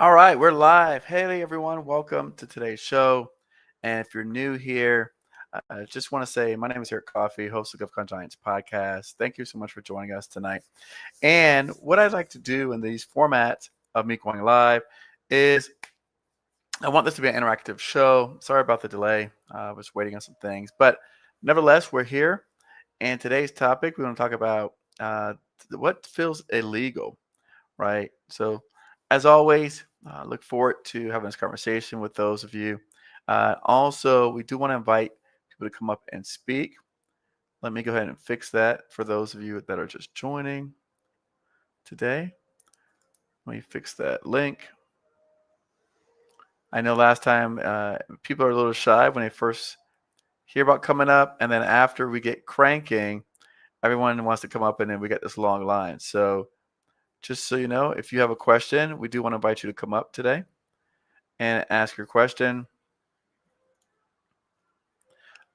All right, we're live. Hey, everyone, welcome to today's show. And if you're new here, I just want to say my name is Eric Coffey, host of GovCon Giants podcast. Thank you so much for joining us tonight. And what I'd like to do in these formats of me going live is I want this to be an interactive show. Sorry about the delay. I was waiting on some things, but nevertheless, we're here. And today's topic, we want to talk about what feels illegal, right? So, as always, look forward to having this conversation with those of you. Also, we do want to invite people to come up and speak. Let me go ahead and fix that for those of you that are just joining today. Let me fix that link. I know last time people are a little shy when they first hear about coming up, and then after we get cranking, everyone wants to come up, and then we get this long line. So just so you know, if you have a question, we do want to invite you to come up today and ask your question.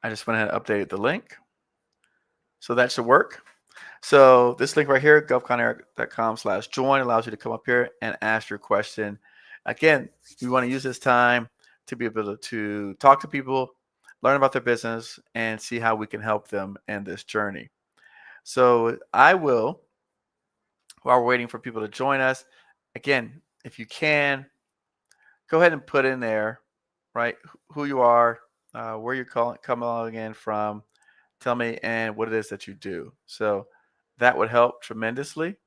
I just went ahead and updated the link. So that should work. So this link right here, govconeric.com/join, allows you to come up here and ask your question. Again, we want to use this time to be able to talk to people, learn about their business, and see how we can help them in this journey. So I will, while we're waiting for people to join us, again, if you can, go ahead and put in there, right, who you are, where you're coming in from, tell me, and what it is that you do. So that would help tremendously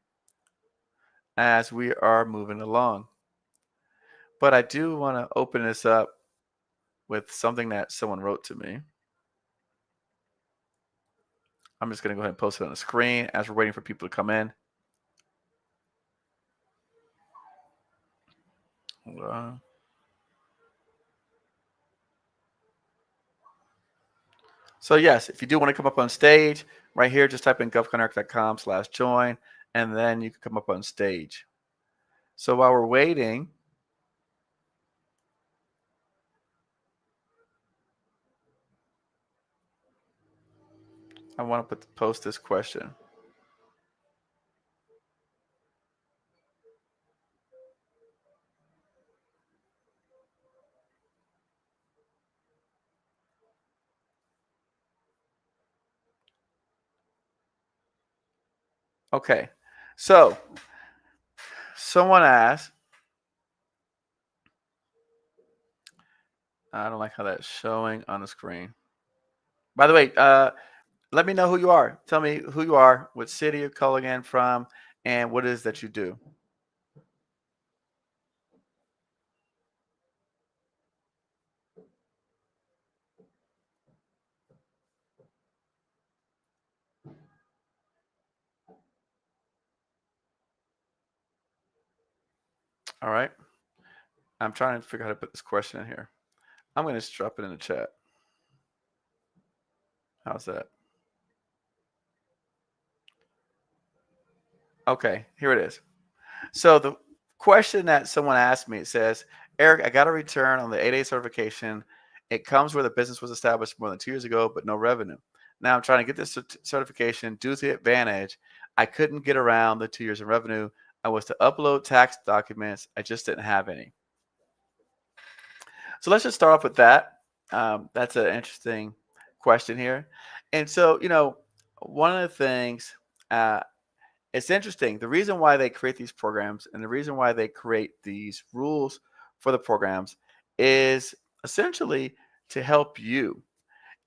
as we are moving along. But I do want to open this up with something that someone wrote to me. I'm just going to go ahead and post it on the screen as we're waiting for people to come in. Hold on. So yes, if you do want to come up on stage, right here, just type in govconeric.com/join, and then you can come up on stage. So while we're waiting, I want to post this question. Okay, so someone asked, I don't like how that's showing on the screen. By the way, let me know who you are. Tell me who you are, what city you're calling in from, and what it is that you do. All right. I'm trying to figure out how to put this question in here. I'm going to just drop it in the chat. How's that? Okay, here it is. So the question that someone asked me, it says, Eric, I got a return on the 8A certification. It comes where the business was established more than 2 years ago, but no revenue. Now I'm trying to get this certification due to the advantage. I couldn't get around the 2 years of revenue. I was to upload tax documents. I just didn't have any. So let's just start off with that. That's an interesting question here. And so, one of the things, it's interesting. The reason why they create these programs and the reason why they create these rules for the programs is essentially to help you.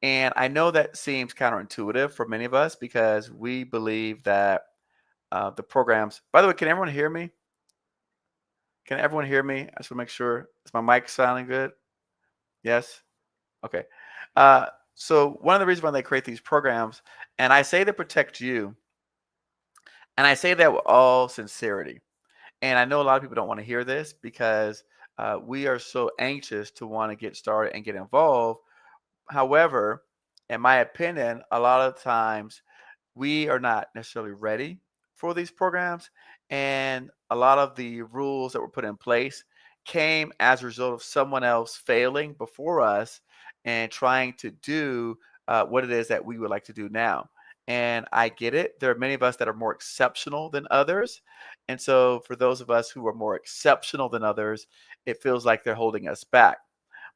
And I know that seems counterintuitive for many of us because we believe that the programs, by the way, can everyone hear me? Can everyone hear me? I just want to make sure. Is my mic sounding good? Yes? Okay. So one of the reasons why they create these programs, and I say to protect you, and I say that with all sincerity. And I know a lot of people don't want to hear this because we are so anxious to want to get started and get involved. However, in my opinion, a lot of times we are not necessarily ready for these programs. And a lot of the rules that were put in place came as a result of someone else failing before us and trying to do what it is that we would like to do now. And I get it. There are many of us that are more exceptional than others. And so for those of us who are more exceptional than others, it feels like they're holding us back.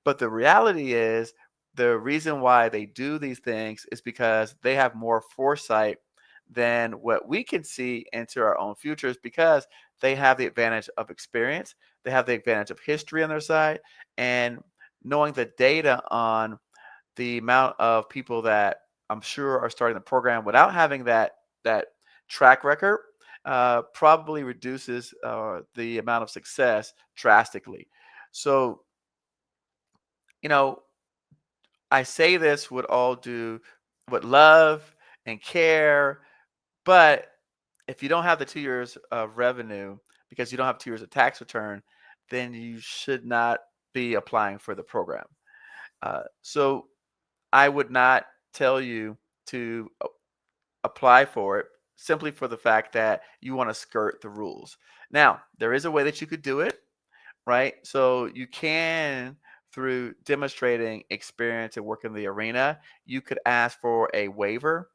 But the reality is, the reason why they do these things is because they have more foresight than what we can see into our own futures, because they have the advantage of experience, they have the advantage of history on their side, and knowing the data on the amount of people that I'm sure are starting the program without having that track record probably reduces the amount of success drastically. So, you know, I say this with love and care, but if you don't have the 2 years of revenue because you don't have 2 years of tax return, then you should not be applying for the program. So I would not tell you to apply for it simply for the fact that you want to skirt the rules. Now, there is a way that you could do it, right? So you can, through demonstrating experience and work in the arena, you could ask for a waiver.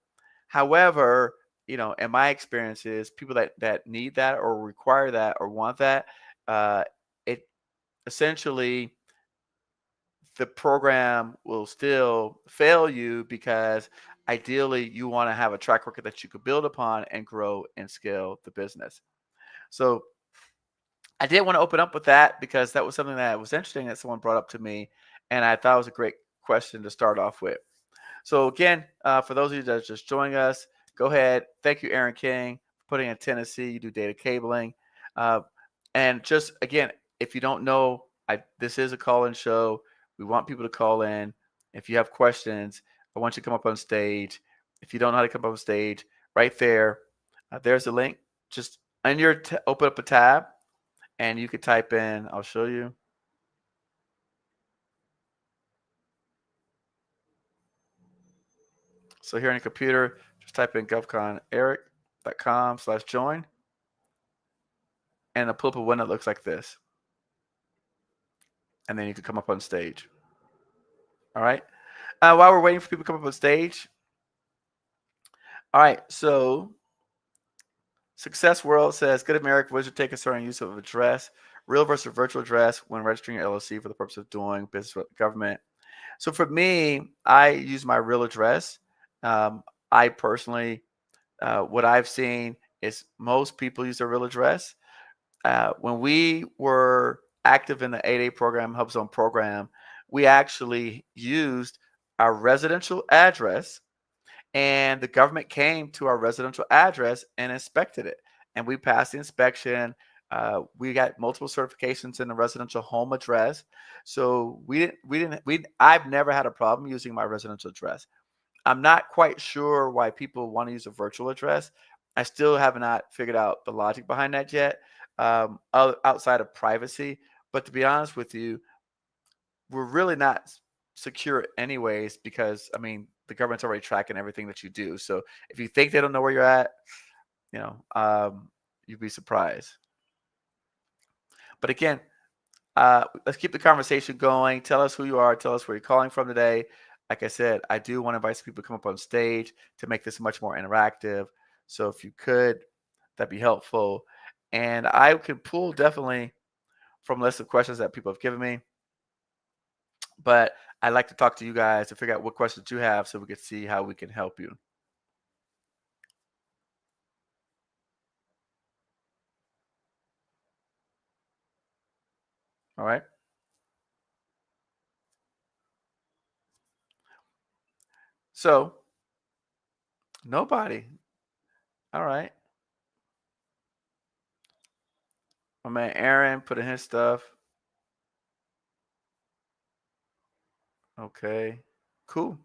However, in my experiences, people that need that or require that or want that, uh, it essentially the program will still fail you, because ideally you want to have a track record that you could build upon and grow and scale the business. So I did want to open up with that because that was something that was interesting that someone brought up to me, and I thought it was a great question to start off with. So again, for those of you that are just joining us, go ahead. Thank you, Aaron King, for putting in Tennessee. You do data cabling, uh, and just again, if you don't know, this is a call-in show. We want people to call in. If you have questions, I want you to come up on stage. If you don't know how to come up on stage, right there, there's a link. Just open up a tab, and you could type in. I'll show you. So here on your computer, just type in govconeric.com/join, and it'll pull up a window that looks like this. And then you can come up on stage. All right. While we're waiting for people to come up on stage. All right. So Success World says, good American, what is your take concerning use of address, real versus virtual address when registering your LLC for the purpose of doing business with the government? So for me, I use my real address. I personally, what I've seen is most people use their real address. When we were active in the 8A program, HubZone program, we actually used our residential address, and the government came to our residential address and inspected it. And we passed the inspection. We got multiple certifications in the residential home address. So I've never had a problem using my residential address. I'm not quite sure why people want to use a virtual address. I still have not figured out the logic behind that yet, outside of privacy. But to be honest with you, we're really not secure anyways, because I mean the government's already tracking everything that you do. So if you think they don't know where you're at, you'd be surprised. But again, let's keep the conversation going. Tell us who you are. Tell us where you're calling from today. Like I said, I do want to invite some people to come up on stage to make this much more interactive. So if you could, that'd be helpful. And I could pull definitely from a list of questions that people have given me. But I'd like to talk to you guys to figure out what questions you have so we can see how we can help you. All right. So nobody. All right. My man Aaron put in his stuff. Okay. Cool.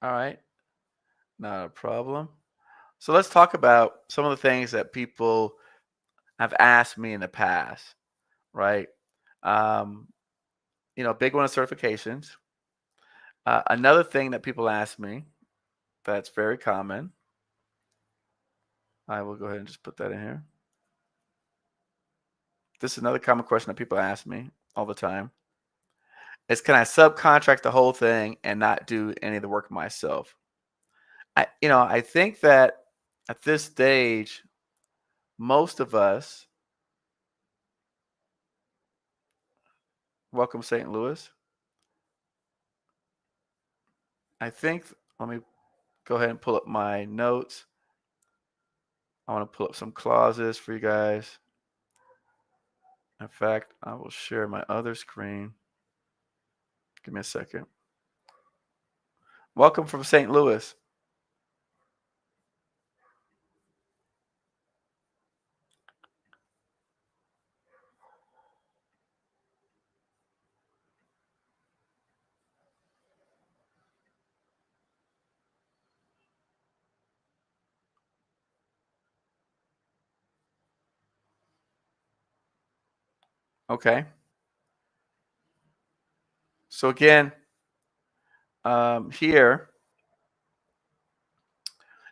All right. Not a problem. So let's talk about some of the things that people have asked me in the past, right? Um, big one is certifications. Another thing that people ask me that's very common. I will go ahead and just put that in here. This is another common question that people ask me all the time. is can I subcontract the whole thing and not do any of the work myself? I think that at this stage, most of us, welcome St. Louis. I think, let me go ahead and pull up my notes. I want to pull up some clauses for you guys. In fact, I will share my other screen. Give me a second. Welcome from St. Louis. Okay. So again, here,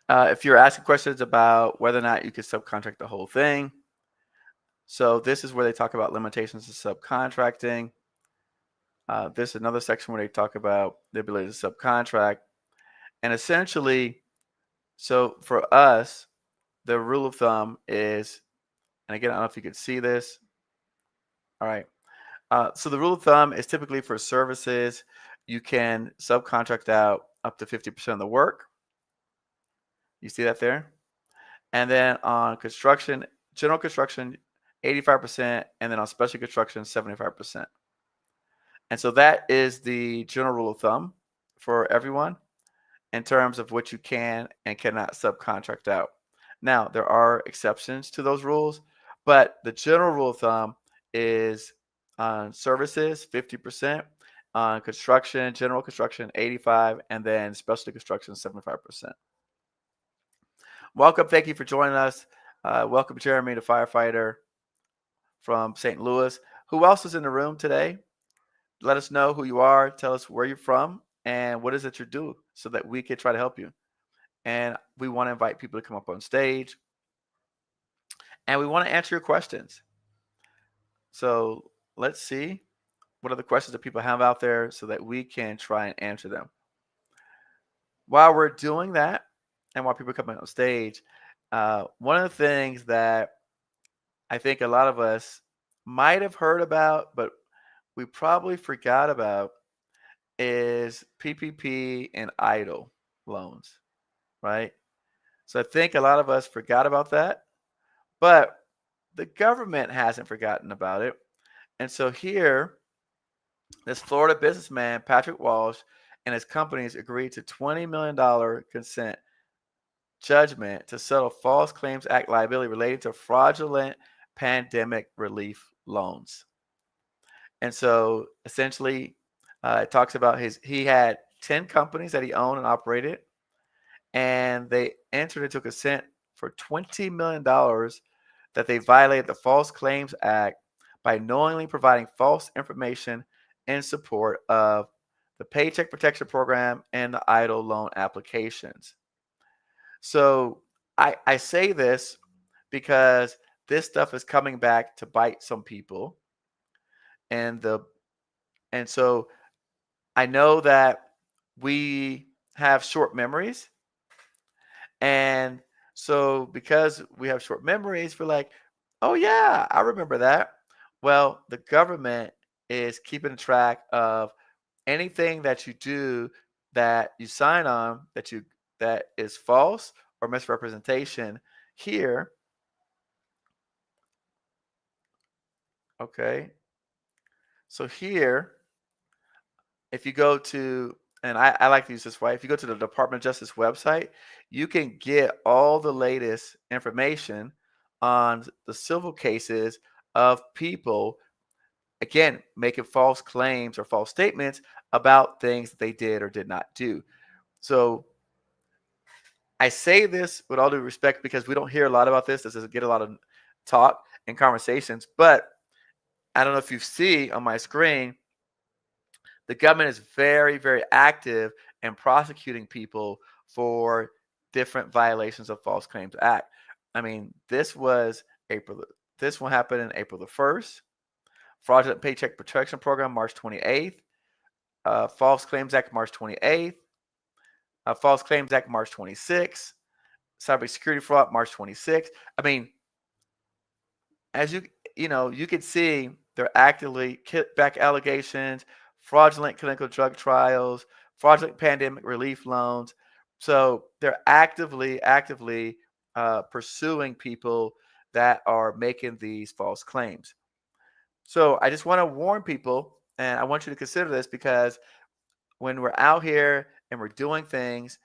if you're asking questions about whether or not you could subcontract the whole thing, so this is where they talk about limitations of subcontracting. This is another section where they talk about the ability to subcontract. And essentially, so for us, the rule of thumb is, and again, I don't know if you could see this. All right. So the rule of thumb is typically for services, you can subcontract out up to 50% of the work. You see that there? And then on construction, general construction, 85%, and then on special construction, 75%. And so that is the general rule of thumb for everyone in terms of what you can and cannot subcontract out. Now, there are exceptions to those rules, but the general rule of thumb is on services, 50%, on construction, general construction, 85, and then specialty construction, 75%. Welcome. Thank you for joining us. Welcome, Jeremy, the firefighter from St. Louis. Who else is in the room today? Let us know who you are. Tell us where you're from and what is it you do so that we can try to help you. And we want to invite people to come up on stage and we want to answer your questions. So let's see what are the questions that people have out there so that we can try and answer them. While we're doing that and while people are coming on stage, one of the things that I think a lot of us might have heard about, but we probably forgot about is PPP and EIDL loans, right? So I think a lot of us forgot about that, but the government hasn't forgotten about it. And so here, this Florida businessman, Patrick Walsh, and his companies agreed to $20 million consent judgment to settle False Claims Act liability related to fraudulent pandemic relief loans. And so essentially, it talks about he had 10 companies that he owned and operated, and they entered into consent for $20 million that they violated the False Claims Act by knowingly providing false information in support of the Paycheck Protection Program and the EIDL loan applications. So I say this because this stuff is coming back to bite some people. And so I know that we have short memories. And so because we have short memories, we're like, oh yeah, I remember that. Well, the government is keeping track of anything that you do that you sign on that is false or misrepresentation here. Okay. So here, if you go to, and I like to use this way, if you go to the Department of Justice website, you can get all the latest information on the civil cases of people, again, making false claims or false statements about things that they did or did not do. So I say this with all due respect because we don't hear a lot about this. This doesn't get a lot of talk and conversations, but I don't know if you see on my screen, the government is very, very active in prosecuting people for different violations of False Claims Act. I mean, this one happened in April the 1st. Fraudulent Paycheck Protection Program, March 28th. False Claims Act March 28th, False Claims Act March 26th, cybersecurity fraud March 26th. I mean, as you can see, they're actively kickback allegations, fraudulent clinical drug trials, fraudulent pandemic relief loans. So they're actively pursuing people that are making these false claims. So I just want to warn people, and I want you to consider this because when we're out here and we're doing things,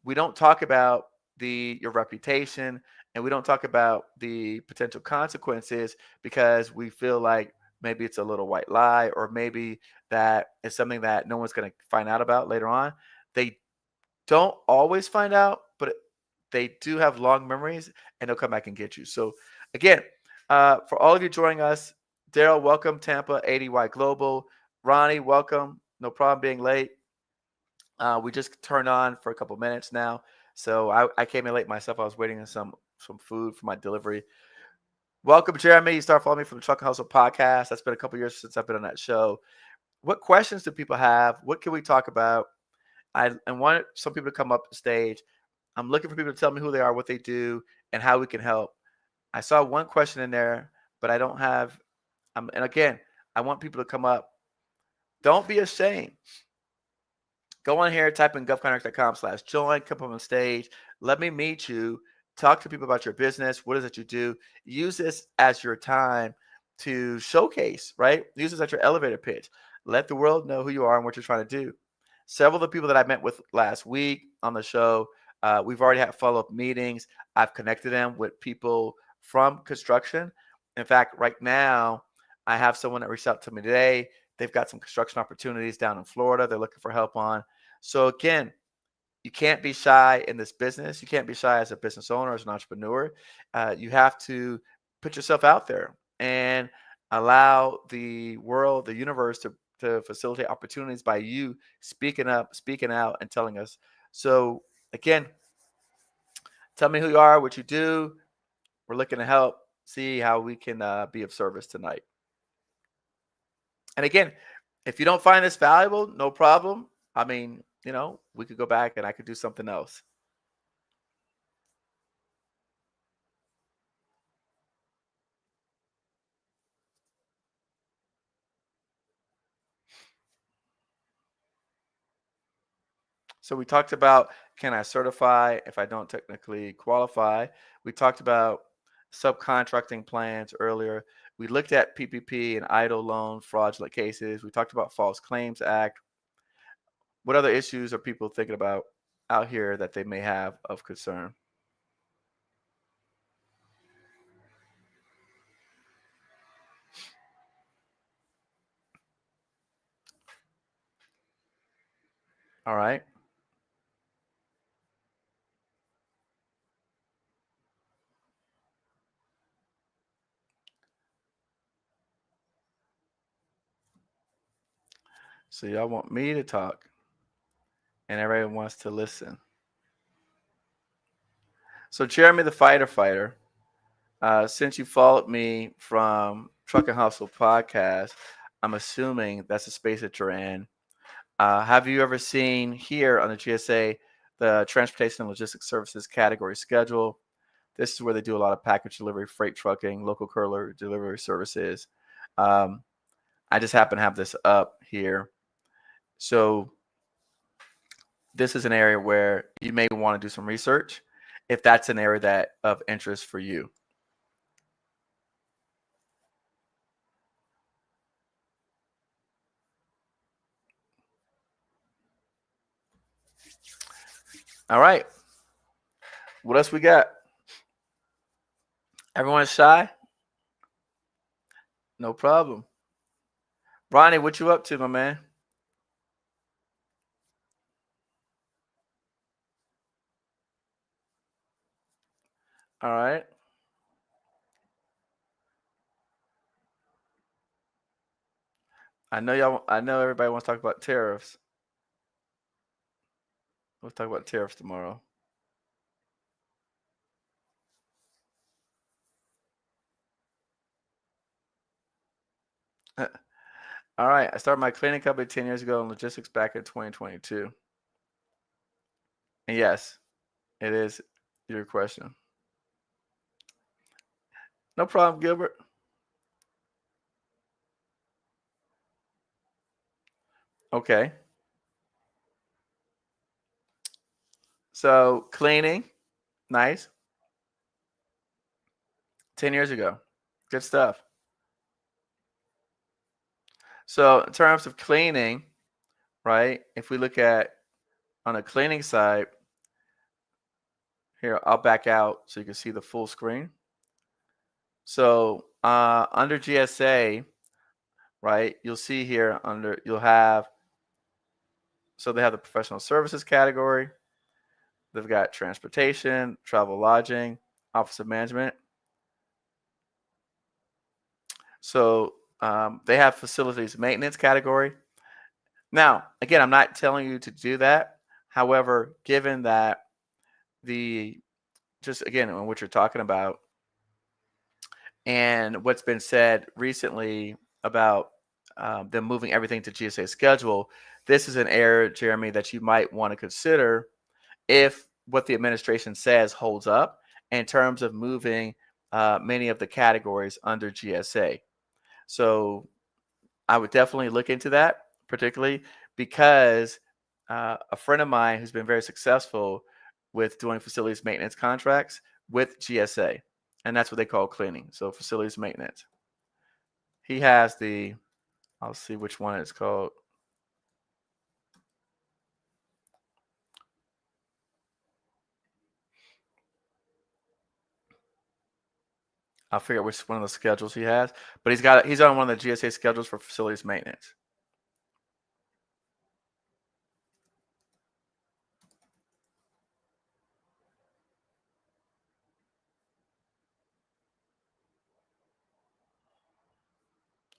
we don't talk about your reputation, and we don't talk about the potential consequences because we feel like maybe it's a little white lie, or maybe that it's something that no one's going to find out about later on. They don't always find out, but they do have long memories, and they'll come back and get you. So again, for all of you joining us, Daryl, welcome. Tampa, ADY Global. Ronnie, welcome. No problem being late. We just turned on for a couple minutes now. So I came in late myself. I was waiting on some food for my delivery. Welcome, Jeremy. You start following me from the Truck and Hustle podcast. That's been a couple years since I've been on that show. What questions do people have? What can we talk about? I want some people to come up the stage. I'm looking for people to tell me who they are, what they do, and how we can help. I saw one question in there, but I don't have. And again, I want people to come up. Don't be ashamed. Go on here, type in govcontract.com/join, come up on stage. Let me meet you. Talk to people about your business. What is it you do? Use this as your time to showcase, right? Use this as your elevator pitch. Let the world know who you are and what you're trying to do. Several of the people that I met with last week on the show, we've already had follow-up meetings. I've connected them with people from construction. In fact, right now, I have someone that reached out to me today. They've got some construction opportunities down in Florida they're looking for help on. So again, you can't be shy in this business. You can't be shy as a business owner, as an entrepreneur. You have to put yourself out there and allow the world, the universe to facilitate opportunities by you speaking up, speaking out, and telling us. So again, tell me who you are, what you do. We're looking to help see how we can be of service tonight. And again, if you don't find this valuable, no problem. I mean, we could go back and I could do something else. So we talked about, can I certify if I don't technically qualify? We talked about subcontracting plans earlier. We looked at PPP and idle loan fraudulent cases. We talked about False Claims Act. What other issues are people thinking about out here that they may have of concern? All right. So y'all want me to talk and everyone wants to listen. So Jeremy the fighter, since you followed me from Truck and Hustle podcast, I'm assuming that's the space that you're in. Have you ever seen here on the GSA the Transportation and Logistics Services category schedule? This is where they do a lot of package delivery, freight trucking, local courier delivery services. Um, I just happen to have this up here. So this is an area where you may want to do some research if that's an area that of interest for you. All right. What else we got? Everyone's shy? No problem. Ronnie, what you up to, my man? All right. I know everybody wants to talk about tariffs. We'll talk about tariffs tomorrow. All right. I started my cleaning company 10 years ago in logistics back in 2022. And yes, it is your question. No problem, Gilbert. Okay. So cleaning, nice. 10 years ago. Good stuff. So in terms of cleaning, right? If we look at on a cleaning side, here, I'll back out so you can see the full screen. So under GSA, right, you'll see here you'll have, so they have the professional services category. They've got transportation, travel, lodging, office of management. So they have facilities maintenance category. Now, again, I'm not telling you to do that. However, given that the just again on what you're talking about and what's been said recently about them moving everything to GSA schedule, this is an area, Jeremy, that you might want to consider if what the administration says holds up in terms of moving many of the categories under GSA. So I would definitely look into that, particularly because a friend of mine who's been very successful with doing facilities maintenance contracts with GSA, and that's what they call cleaning. So facilities maintenance. He has I'll see which one it's called. I'll figure out which one of the schedules he has, but he's on one of the GSA schedules for facilities maintenance.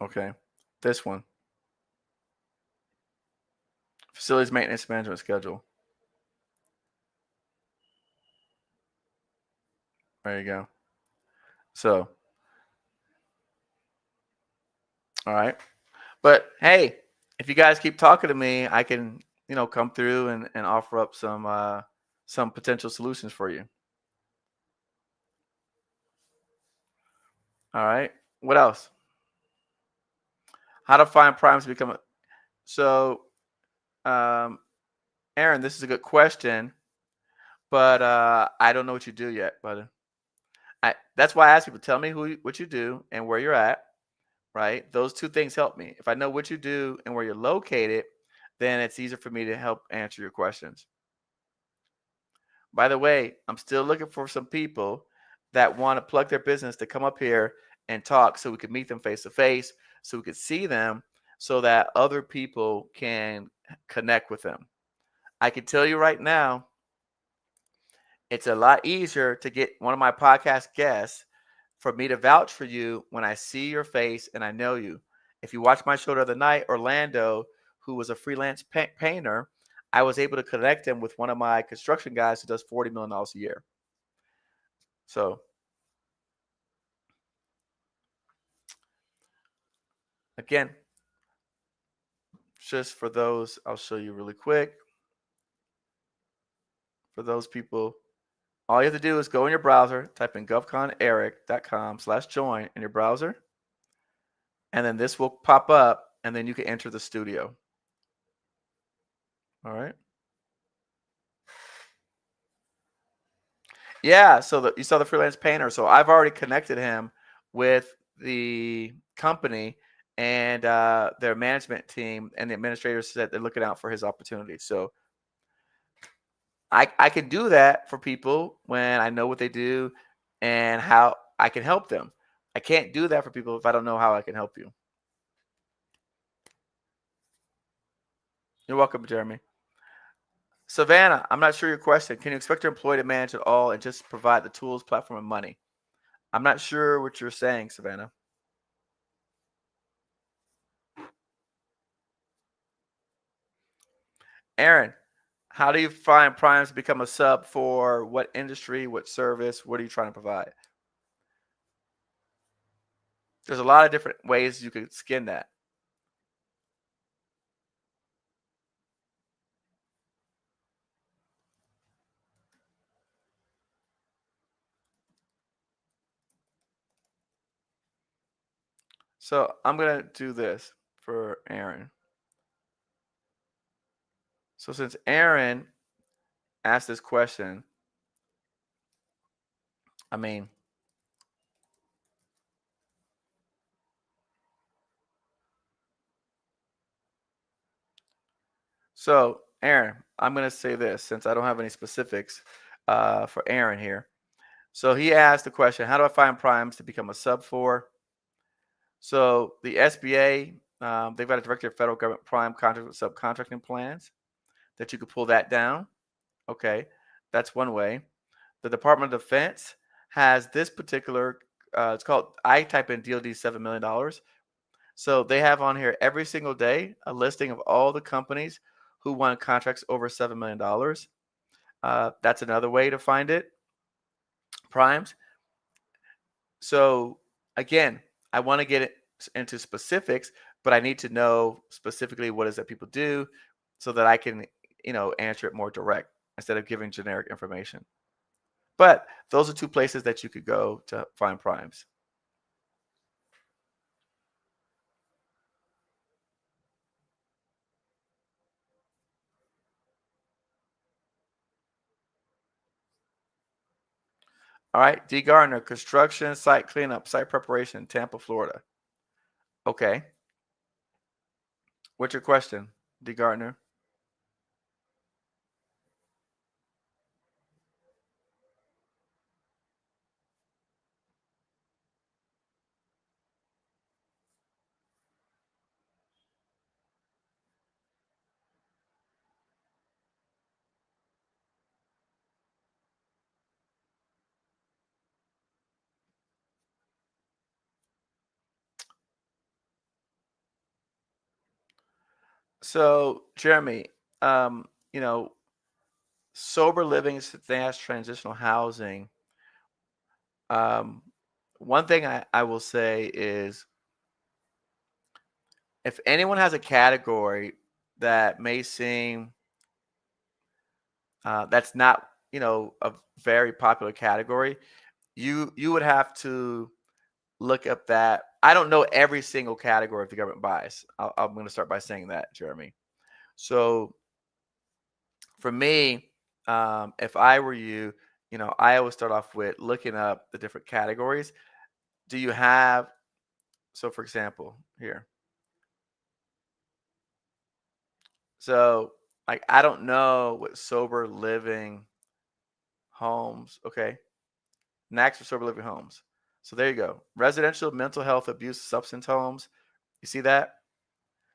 Okay, this one, facilities maintenance management schedule. There you go. So, all right. But hey, if you guys keep talking to me, I can, come through and offer up some potential solutions for you. All right. What else? How to find primes to become a so um Aaron, this is a good question, but I don't know what you do yet, but that's why I ask people, tell me what you do and where you're at, right? Those two things help me. If I know what you do and where you're located, then it's easier for me to help answer your questions. By the way, I'm still looking for some people that want to plug their business to come up here and talk so we could meet them face to face, so we could see them, so that other people can connect with them. I can tell you right now, it's a lot easier to get one of my podcast guests for me to vouch for you when I see your face and I know you. If you watched my show the other night, Orlando, who was a freelance painter, I was able to connect him with one of my construction guys who does $40 million a year. So again, just for those, I'll show you really quick. For those people, all you have to do is go in your browser, type in govconeric.com/join in your browser, and then this will pop up, and then you can enter the studio. All right. Yeah, so you saw the freelance painter. So I've already connected him with the company and their management team, and the administrators said they're looking out for his opportunities. So I can do that for people when I know what they do and how I can help them. I can't do that for people if I don't know how I can help you. You're welcome, Jeremy. Savannah, I'm not sure your question. Can you expect your employee to manage it all and just provide the tools, platform, and money? I'm not sure what you're saying, Savannah. Aaron, how do you find primes to become a sub for what industry, what service? What are you trying to provide? There's a lot of different ways you could skin that. So I'm gonna do this for Aaron. So since Aaron asked this question, I mean, so Aaron, I'm gonna say this since I don't have any specifics for Aaron here. So he asked the question, how do I find primes to become a sub for? So the SBA, they've got a director of federal government prime contract with subcontracting plans that you could pull that down. Okay, that's one way. The Department of Defense has this particular, it's called, I type in DoD $7 million. So they have on here every single day a listing of all the companies who won contracts over $7 million. That's another way to find it, primes. So again, I want to get it into specifics, but I need to know specifically what is that people do so that I can, answer it more direct instead of giving generic information. But those are two places that you could go to find primes. All right, D. Gardner, construction, site cleanup, site preparation, Tampa, Florida. Okay. What's your question, D. Gardner? So, Jeremy, um, you know, sober living slash transitional housing. Um, One thing I will say is if anyone has a category that may seem that's not, a very popular category, you would have to look up that. I don't know every single category the government buys. I'm going to start by saying that, Jeremy. So for me, if I were you, I always start off with looking up the different categories. Do you have, so for example, here. So like I don't know what sober living homes, okay? Next for sober living homes. So there you go. Residential mental health abuse substance homes. You see that?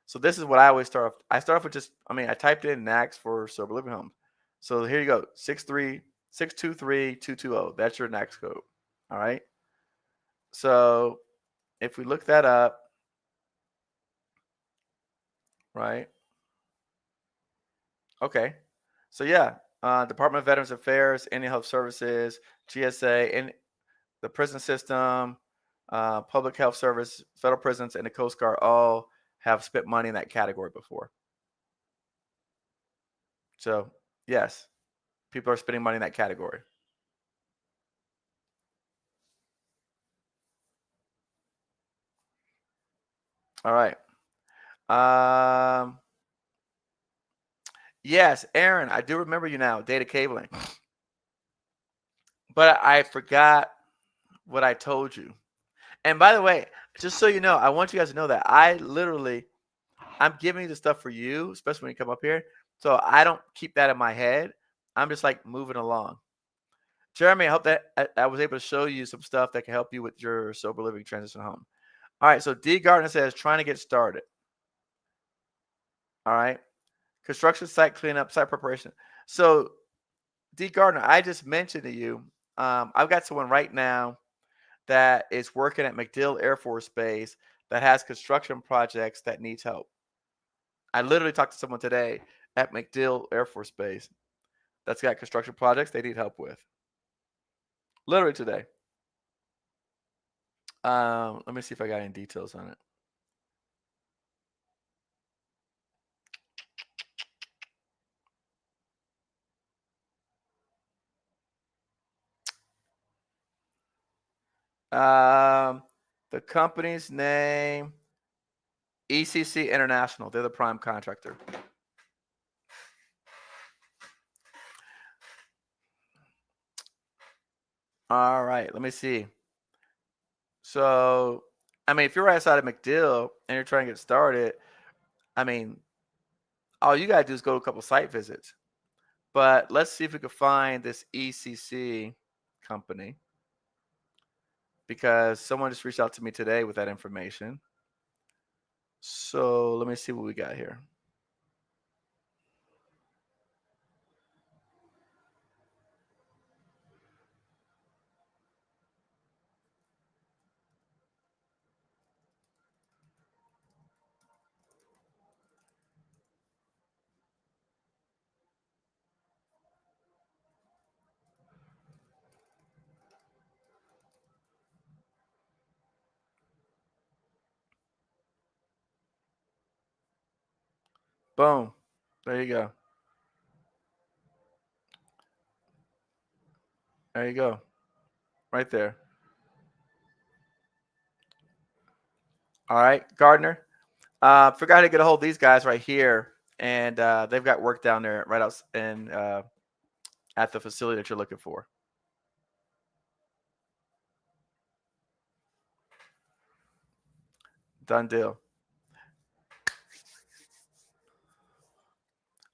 So this is what I always start off. I start off with I typed in NACS for sober living homes. So here you go, 6323220. That's your NACS code. All right. So if we look that up, right? Okay. So yeah, Department of Veterans Affairs, Indian Health Services, GSA, and the prison system, public health service, federal prisons, and the Coast Guard all have spent money in that category before. So yes, people are spending money in that category. All right. Um, yes, Aaron, I do remember you now, data cabling. But I forgot what I told you. And by the way, just so you know, I want you guys to know that I'm giving you the stuff for you, especially when you come up here. So I don't keep that in my head. I'm just like moving along. Jeremy, I hope that I was able to show you some stuff that can help you with your sober living transition home. All right. So D Gardner says trying to get started. All right. Construction site cleanup, site preparation. So D Gardner, I just mentioned to you, I've got someone right now that is working at MacDill Air Force Base that has construction projects that needs help. I literally talked to someone today at MacDill Air Force Base that's got construction projects they need help with. Literally today. Let me see if I got any details on it. Um, The company's name, ECC International. They're the prime contractor. All right, let me see. So, I mean, if you're right outside of McDill and you're trying to get started, I mean, all you gotta do is go to a couple site visits. But let's see if we can find this ECC company because someone just reached out to me today with that information. So let me see what we got here. Boom. There you go. There you go. Right there. All right, Gardner. Forgot how to get a hold of these guys right here, and they've got work down there right out in at the facility that you're looking for. Done deal.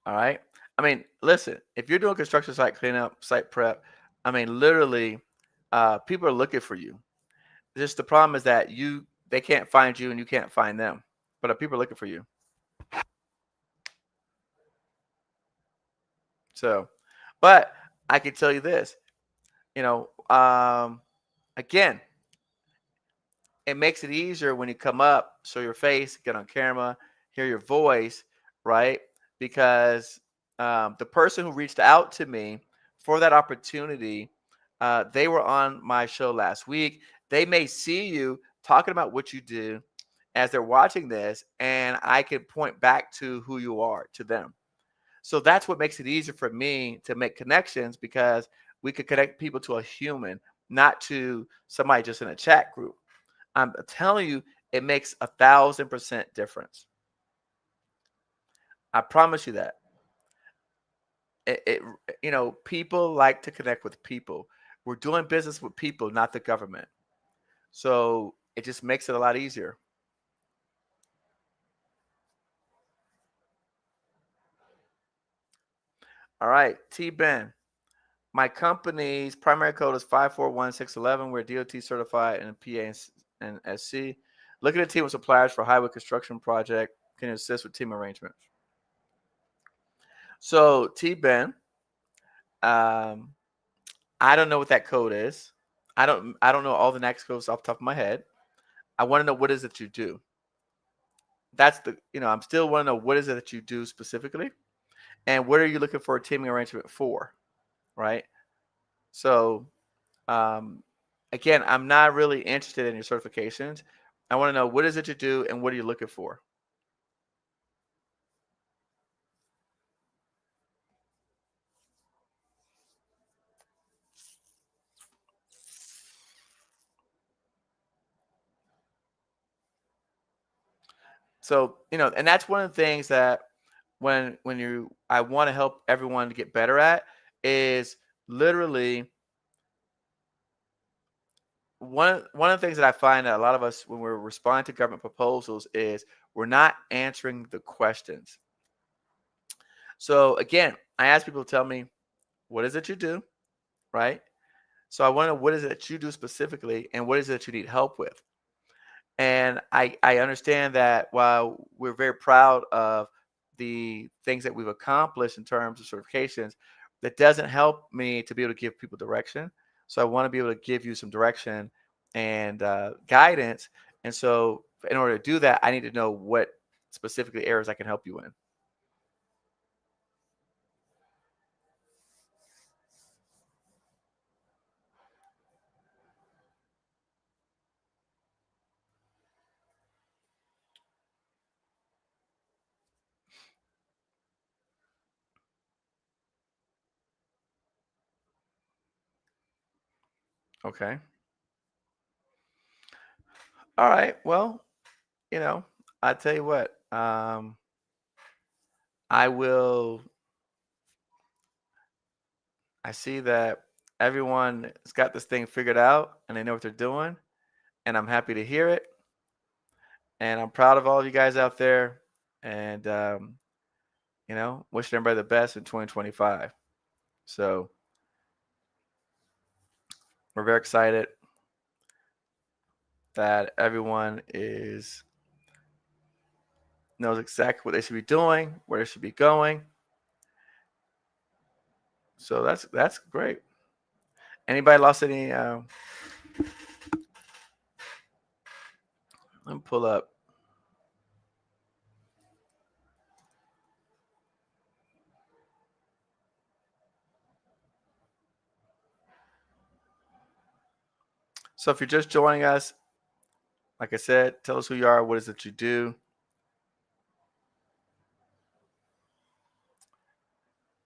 All right. I mean, listen, if you're doing construction site cleanup, site prep, I mean, literally, people are looking for you. Just the problem is that they can't find you and you can't find them, but people are looking for you. So, but I can tell you this, you know, again, it makes it easier when you come up, show your face, get on camera, hear your voice, right? Because the person who reached out to me for that opportunity, they were on my show last week. They may see you talking about what you do as they're watching this, and I can point back to who you are to them. So that's what makes it easier for me to make connections because we could connect people to a human, not to somebody just in a chat group. I'm telling you, it makes 1,000% difference. I promise you that. It, people like to connect with people. We're doing business with people, not the government. So it just makes it a lot easier. All right, T Ben. My company's primary code is 541-611. We're DOT certified and PA and SC. Looking at team of suppliers for highway construction project. Can you assist with team arrangements? So T Ben, um, I don't know what that code is. I don't know all the next codes off the top of my head. I want to know what is it you do. That's I'm still want to know what is it that you do specifically, and what are you looking for a teaming arrangement for, right? So, um, again, I'm not really interested in your certifications. I want to know what is it you do and what are you looking for. So, and that's one of the things that when I want to help everyone to get better at is literally one of the things that I find that a lot of us when we're responding to government proposals is we're not answering the questions. So again, I ask people to tell me what is it you do, right? So I want to know what is it that you do specifically and what is it that you need help with. And I understand that while we're very proud of the things that we've accomplished in terms of certifications, that doesn't help me to be able to give people direction. So I want to be able to give you some direction and guidance. And so in order to do that, I need to know what specifically areas I can help you in. Okay. All right. Well, I tell you what. I will. I see that everyone has got this thing figured out and they know what they're doing, and I'm happy to hear it. And I'm proud of all of you guys out there, and wishing everybody the best in 2025. So we're very excited that everyone is knows exactly what they should be doing, where they should be going. So that's great. Anybody lost any? Let me pull up. So if you're just joining us, like I said, tell us who you are, what is it you do,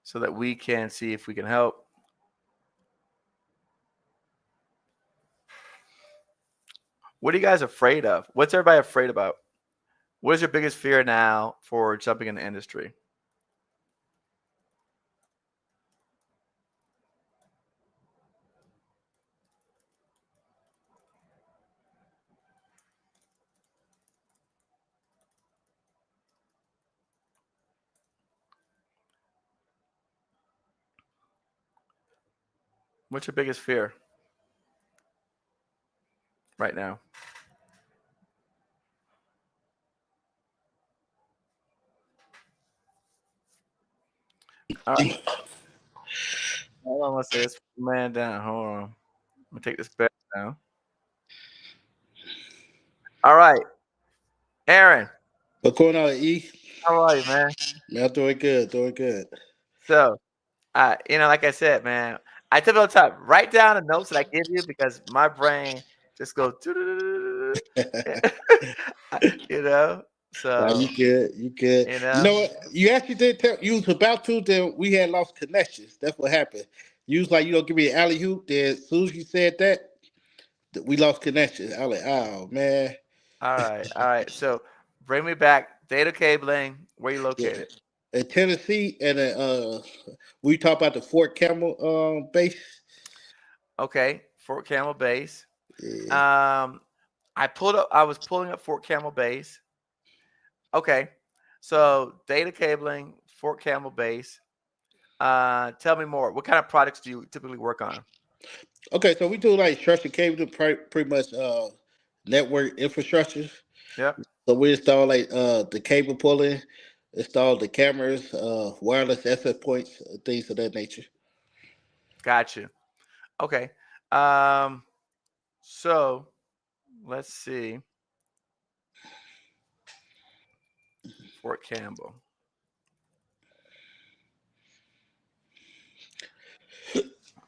so that we can see if we can help. What are you guys afraid of? What's everybody afraid about? What is your biggest fear now for jumping in the industry? What's your biggest fear right now? All right. Hold on, let's say this man down. Hold on. I'm gonna take this back down. All right, Aaron. What's going on, E? How are you, man? Man, I'm doing good, doing good. So, like I said, man, I tell you all the time, write down the notes that I give you because my brain just goes, you know. Nah, So, you good, you good. you You know. know what? You actually did tell you was about to, then we had lost connections. That's what happened. You was like, you don't give me an alley hoop. Then as soon as you said that, we lost connections. I was like, oh man. All right, all right. So, bring me back. Data cabling. Where you Yeah. located? In Tennessee and we talk about the Fort Campbell base. Okay, Fort Camel Base. Yeah. Um, I pulled up. I was pulling up Fort Camel Base. Okay, so data cabling, Fort Camel Base. Tell me more. What kind of products do you typically work on? Okay, so we do like structured cable, pretty much network infrastructure. Yep, So we install like the cable pulling, install the cameras, wireless access points, things of that nature. got you. Okay. Um, so let's see. Fort Campbell.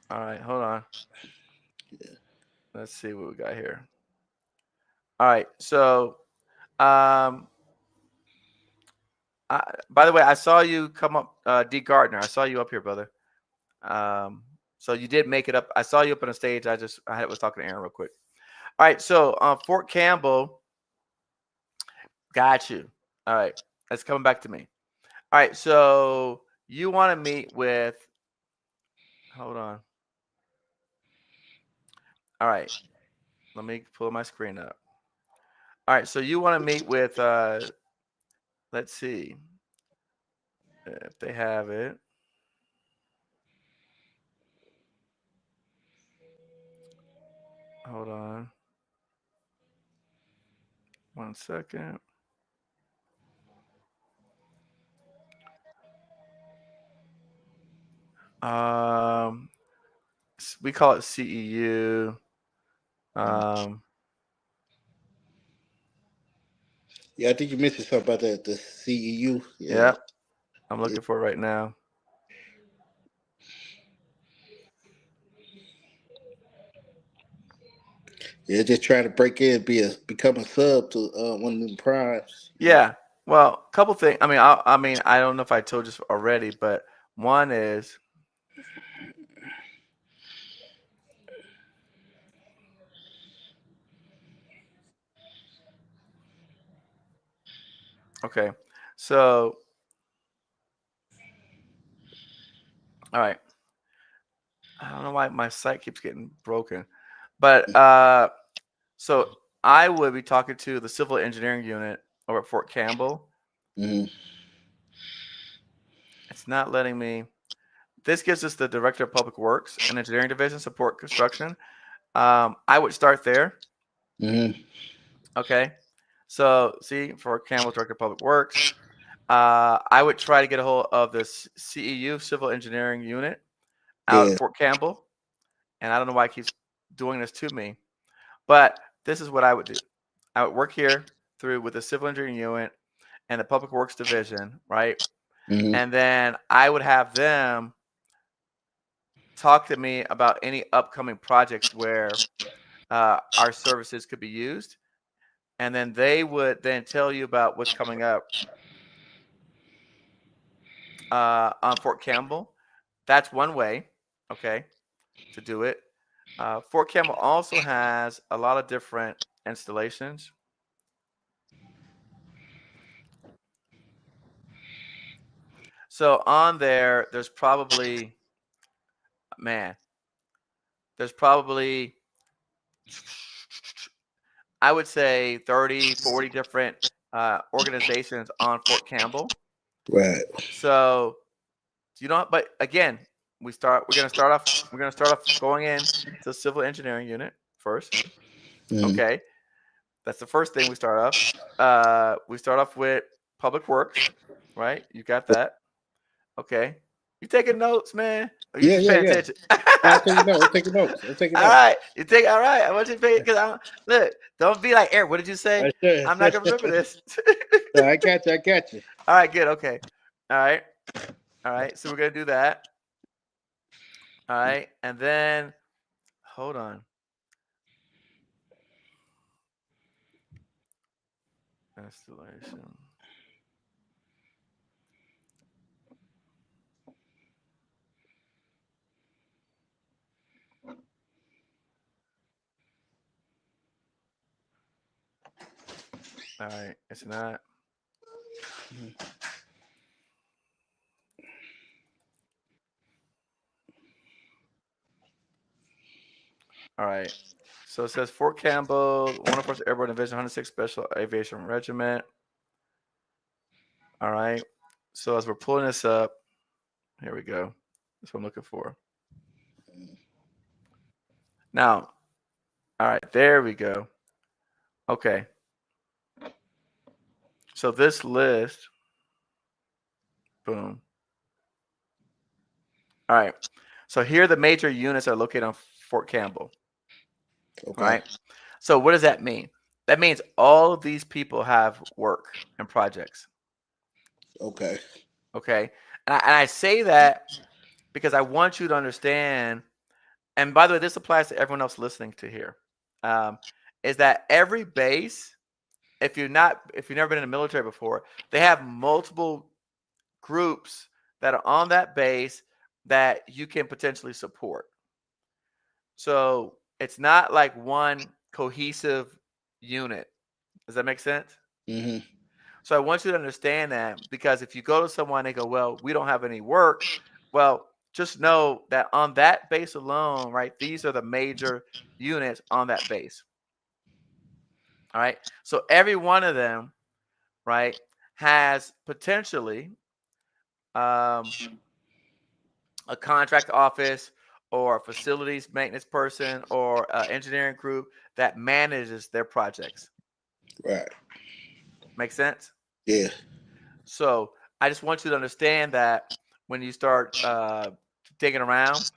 All right, hold on. Let's see what we got here. All right, so um, by the way, I saw you come up, D Gardner. I saw you up here, brother. Um, so you did make it up. I saw you up on the stage. I was talking to Aaron real quick. All right, so Fort Campbell, got you. All right, that's coming back to me. All right, so you want to meet with? Hold on. All right, let me pull my screen up. All right, so you want to meet with? Let's see if they have it. Hold on, 1 second. Um, we call it CEU. Um, Yeah, I think you mentioned something about the CEU. Yeah, yep, I'm looking for it right now. yeah, just trying to break in, become a sub to one of them primes. Yeah, Yeah. Well, a couple things. I mean, I don't know if I told you already, but one is Okay. So, all right. I don't know why my site keeps getting broken, but so I would be talking to the civil engineering unit over at Fort Campbell. Mm-hmm. It's not letting me. This gives us the director of public works and engineering division support construction. I would start there. Mm-hmm. Okay. So see, Fort Campbell director of public works. I would try to get a hold of the CEU civil engineering unit out at Yeah. Fort Campbell, and I don't know why it keeps doing this to me. But this is what I would do. I would work here through with the civil engineering unit and the public works division, right? Mm-hmm. And then I would have them talk to me about any upcoming projects where our services could be used. And then they would then tell you about what's coming up on Fort Campbell. That's one way, okay, to do it. Fort Campbell also has a lot of different installations. So on there, man, there's probably, I would say 30, 40 different organizations on Fort Campbell. Right. So but again, we're gonna start off going in to the civil engineering unit first. Mm-hmm. Okay. That's the first thing we start off. We start off with public works, right? You got that. Okay. You taking notes, man? Or you Yeah, just yeah, paying yeah. attention? I'm taking notes. I'm taking notes. I'm taking All notes. right. All right. I want you to pay because I look, don't be like Eric, what did you say? I sure. I'm not gonna remember this. No, I got you. I got you. All right, good. Okay. All right. All right. So we're gonna do that. All right. And then hold on. Installation. All right. It's not. All right. So it says Fort Campbell, 101st Airborne Division, 106 Special Aviation Regiment. All right. So as we're pulling this up, here we go. That's what I'm looking for. Now, all right, there we go. Okay. So this list, boom. All right. So here the major units are located on Fort Campbell. All Okay. right. So what does that mean? That means all of these people have work and projects. Okay. Okay. And I say that because I want you to understand. And by the way, this applies to everyone else listening to here. Is that every base, if you've never been in the military before, they have multiple groups that are on that base that you can potentially support. So it's not like one cohesive unit. Does that make sense? Mm-hmm. So I want you to understand that because if you go to someone and go, well, we don't have any work, well, just know that on that base alone, right, these are the major units on that base. All right. So every one of them, right, has potentially a contract office or a facilities maintenance person or an engineering group that manages their projects. Right. Make sense? Yeah. So I just want you to understand that when you start digging around,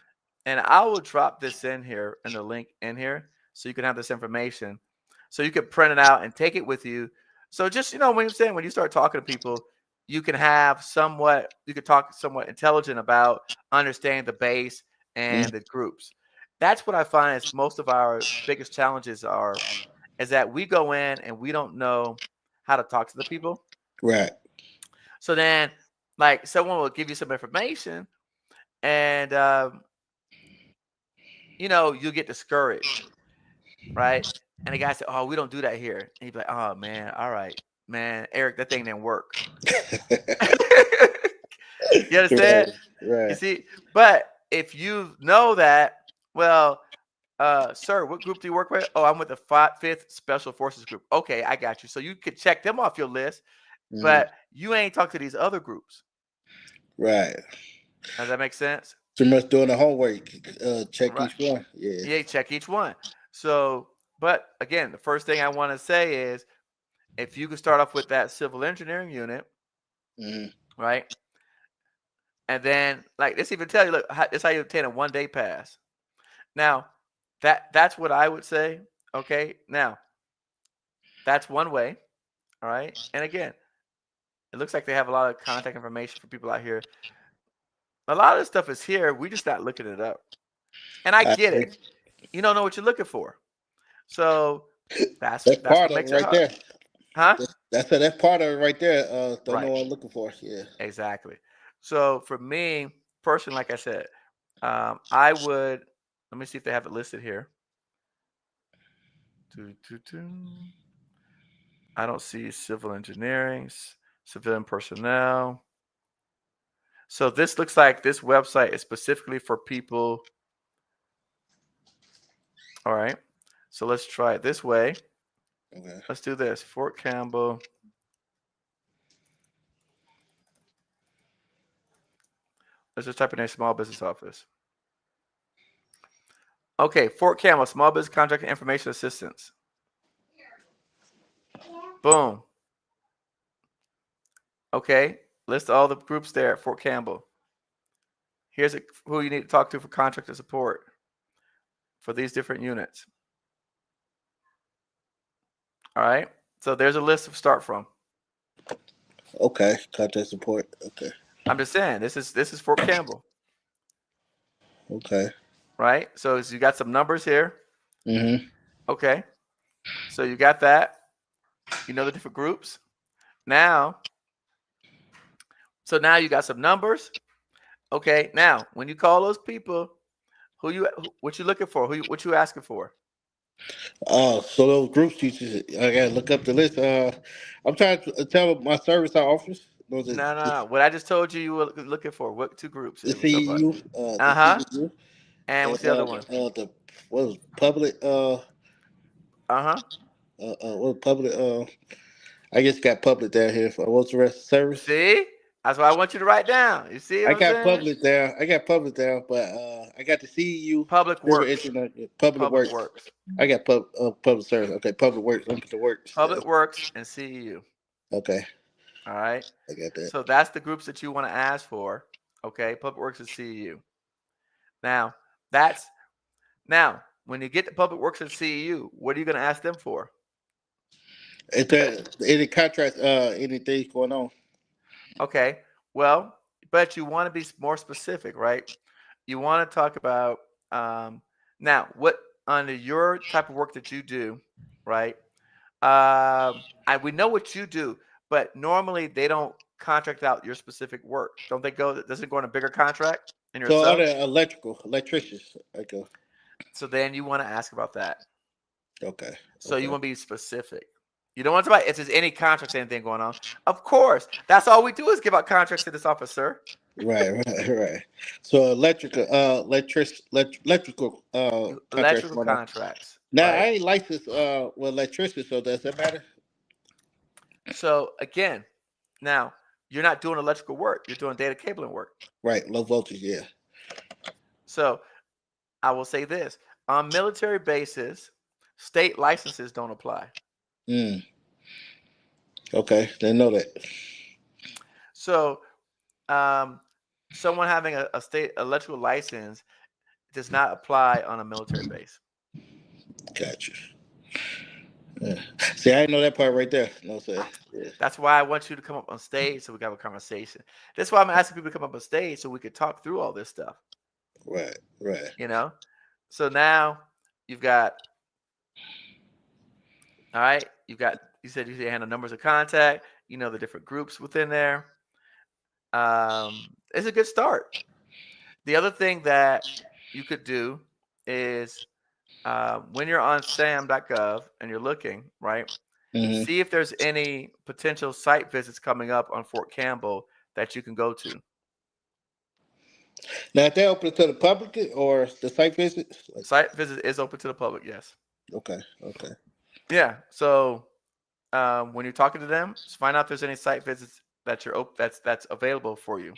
and I will drop this in here in the link in here so you can have this information. So you can print it out and take it with you. So just when you're saying when you start talking to people, you can talk somewhat intelligent about understanding the base Mm-hmm. and the groups. That's what I find is most of our biggest challenges is that we go in and we don't know how to talk to the people. Right. So then, like, someone will give you some information, and you'll get discouraged, right? And the guy said, "Oh, we don't do that here." And you'd be like, "Oh man, all right." man, Eric, that thing didn't work. right, You understand? You right. see, but if you know that, well, sir, what group do you work with? Oh, I'm with the fifth Special Forces group. Okay, I got you. So you could check them off your list, Mhm. but you ain't talked to these other groups. Right. Does that make sense? Too much doing the homework. Check Right. each one. Yeah. Yeah, check each one. So, but again, the first thing I want to say is if you could start off with that civil engineering unit, Hmm. right? And then, like, this even tell you, look, this how you obtain a 1-day pass. Now, that's what I would say. Okay. Now, that's one way. All right. And again, it looks like they have a lot of contact information for people out here. A lot of this stuff is here. We just not looking it up. And I I get agree. it. You don't know what you're looking for. So that's That's that's part what of it makes it right hard. there. Huh? That's part of it right there. Don't know Right. what I'm looking for. Yeah. Exactly. So for me, personally, like I said, I would let me see if they have it listed here. Doo, doo, doo. I don't see civil engineering, civilian personnel. So this looks like this website is specifically for people. All right. So let's try it this way. Okay. Let's do this. Fort Campbell. Let's just type in a small business office. Okay, Fort Campbell, small business contract information assistance. Boom. Okay, list all the groups there at Fort Campbell. Here's who you need to talk to for contractor support for these different units. All right, so there's a list to start from. Okay. Contact support. Okay. I'm just saying this is Fort Campbell, Okay. right? So you got some numbers here. Mm-hmm. Okay, so you got that. You know the different groups. Now, so now you got some numbers. Okay, now when you call those people, what you looking for? What you asking for? So those group teachers, I gotta look up the list. I'm trying to tell my service our office. Those are No, no, no. What I just told you were looking for. What two groups? the We're talking about. CEU, the Uh-huh. CEU, And and what's the other one? the what was public Uh-huh. what public I guess got public down here. For what's the rest of service? See? That's what I want you to write down. You see I what I'm got saying? public there. I got public there, but I got the CEU, Public civil Works. internet, public Public works. Works. I got public service. Okay, public works. I'm the works. Public Works and CEU. Okay, All right. I got that. So that's the groups that you want to ask for. Okay. Public Works and CEU. Now, that's now when you get to Public Works and CEU, what are you going to ask them for? Is there any contracts? Anything going on? Okay. Well, but you want to be more specific, right? You want to talk about now what under your type of work that you do, right? We know what you do, but normally they don't contract out your specific work. Don't they go? Doesn't it go on a bigger contract in your So sub? other electricians. Okay, So then you want to ask about that. okay, So you okay. want to be specific. You don't want to talk about if there's any contracts, anything going on. Of course, that's all we do is give out contracts to this office, sir. Right. So electrical contracts Electrical going on. contracts, Now I right? ain't licensed with electrician, so does that matter? So again, now you're not doing electrical work; you're doing data cabling work. Right, low voltage, yeah. So I will say this: on military bases, state licenses don't apply. Mm, okay, didn't know that. So someone having a state electrical license does not apply on a military base. Gotcha. Yeah. See, I didn't know that part right there. No, sir. Yeah. That's why I want you to come up on stage so we can have a conversation. That's why I'm asking people to come up on stage so we could talk through all this stuff. Right. You know. So now you've got. All right. You said you handle numbers of contact. You know the different groups within there. It's a good start. The other thing that you could do is when you're on sam.gov and you're looking, right? Mm-hmm. See if there's any potential site visits coming up on Fort Campbell that you can go to. Now, if they open it to the public or the site visits, like, Site visit is open to the public, yes. okay, okay, Yeah. So when you're talking to them, just find out if there's any site visits that's available for you.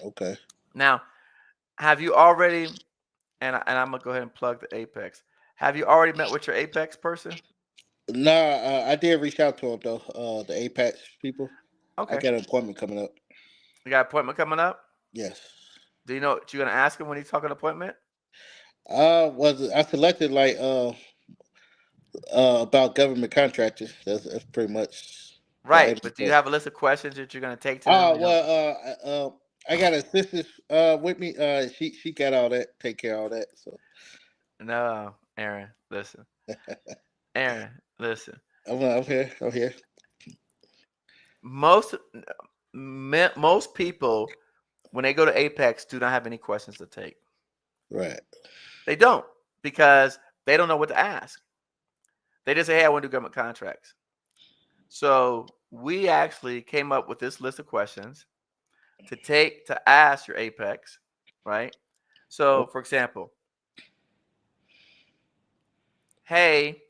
okay. Now, have you already? And I'm gonna go ahead and plug the Apex. Have you already met with your Apex person? Nah, I did reach out to them though. The Apex people. I Okay. got an appointment coming up. You got an appointment coming up? Yes. Do you know what you're gonna ask him when he's talking appointment? Was I selected like about government contractors? That's pretty much the Right, item. but do you But have a list of questions that you're gonna take to them? I got an assistant with me. She got all that, take care of all that. So No, Aaron, listen. Aaron, listen. I'm here. I'm here. Most most people when they go to Apex do not have any questions to take. Right. They don't because they don't know what to ask. They just say, "Hey, I want to do government contracts." So we actually came up with this list of questions to ask your Apex, right? So, Oh, for example, hey,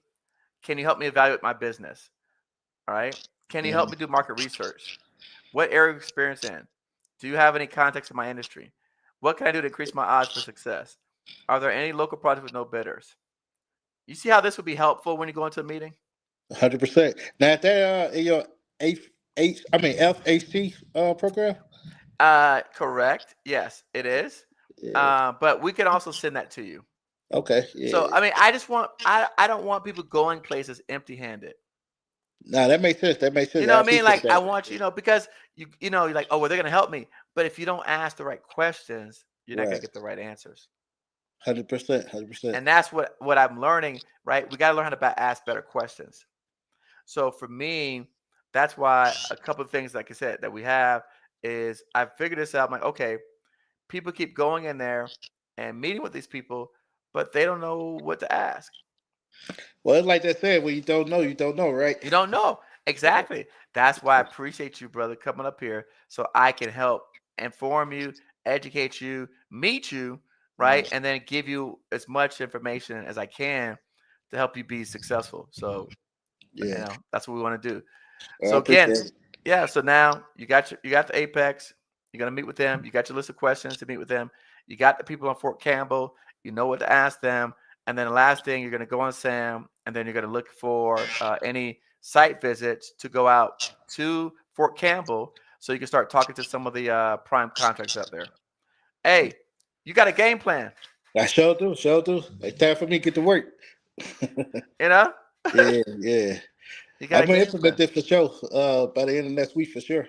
can you help me evaluate my business? All right. Can you help me mhm. do market research? What area of experience in? Do you have any context in my industry? What can I do to increase my odds for success? Are there any local projects with no bidders? You see how this would be helpful when you go into a meeting? 100%. Now, if they in your FHC program. Correct. Yes, it is. Yeah. But we can also send that to you. Okay. So Yeah. I mean, I don't want people going places empty-handed. Nah, that makes sense. That makes sense. You know I what I mean? appreciate Like I that. want you, because you're like, oh, well, they're gonna help me. But if you don't ask the right questions, you're not gonna Right. get the right answers. 100%. 100%. And that's what I'm learning, right? We got to learn how to ask better questions. So for me, that's why a couple of things, like I said, that we have is I figured this out. I'm like, okay, people keep going in there and meeting with these people, but they don't know what to ask. Well, it's like they said, when you don't know, right? You don't know. Exactly. That's why I appreciate you, brother, coming up here so I can help inform you, educate you, meet you, right? Mhm. And then give you as much information as I can to help you be successful. So, Yeah. that's what we want to do. I So again, appreciate it. yeah, so now you got the Apex, you're gonna meet with them, you got your list of questions to meet with them, you got the people on Fort Campbell, you know what to ask them, and then the last thing you're gonna go on Sam, and then you're gonna look for any site visits to go out to Fort Campbell so you can start talking to some of the prime contractors out there. Hey, you got a game plan, I sure do. Sure do. It's time for me to get to work. you know? Yeah. Yeah. You got I'm a gonna game implement plan, this for sure. By the end of next week for sure.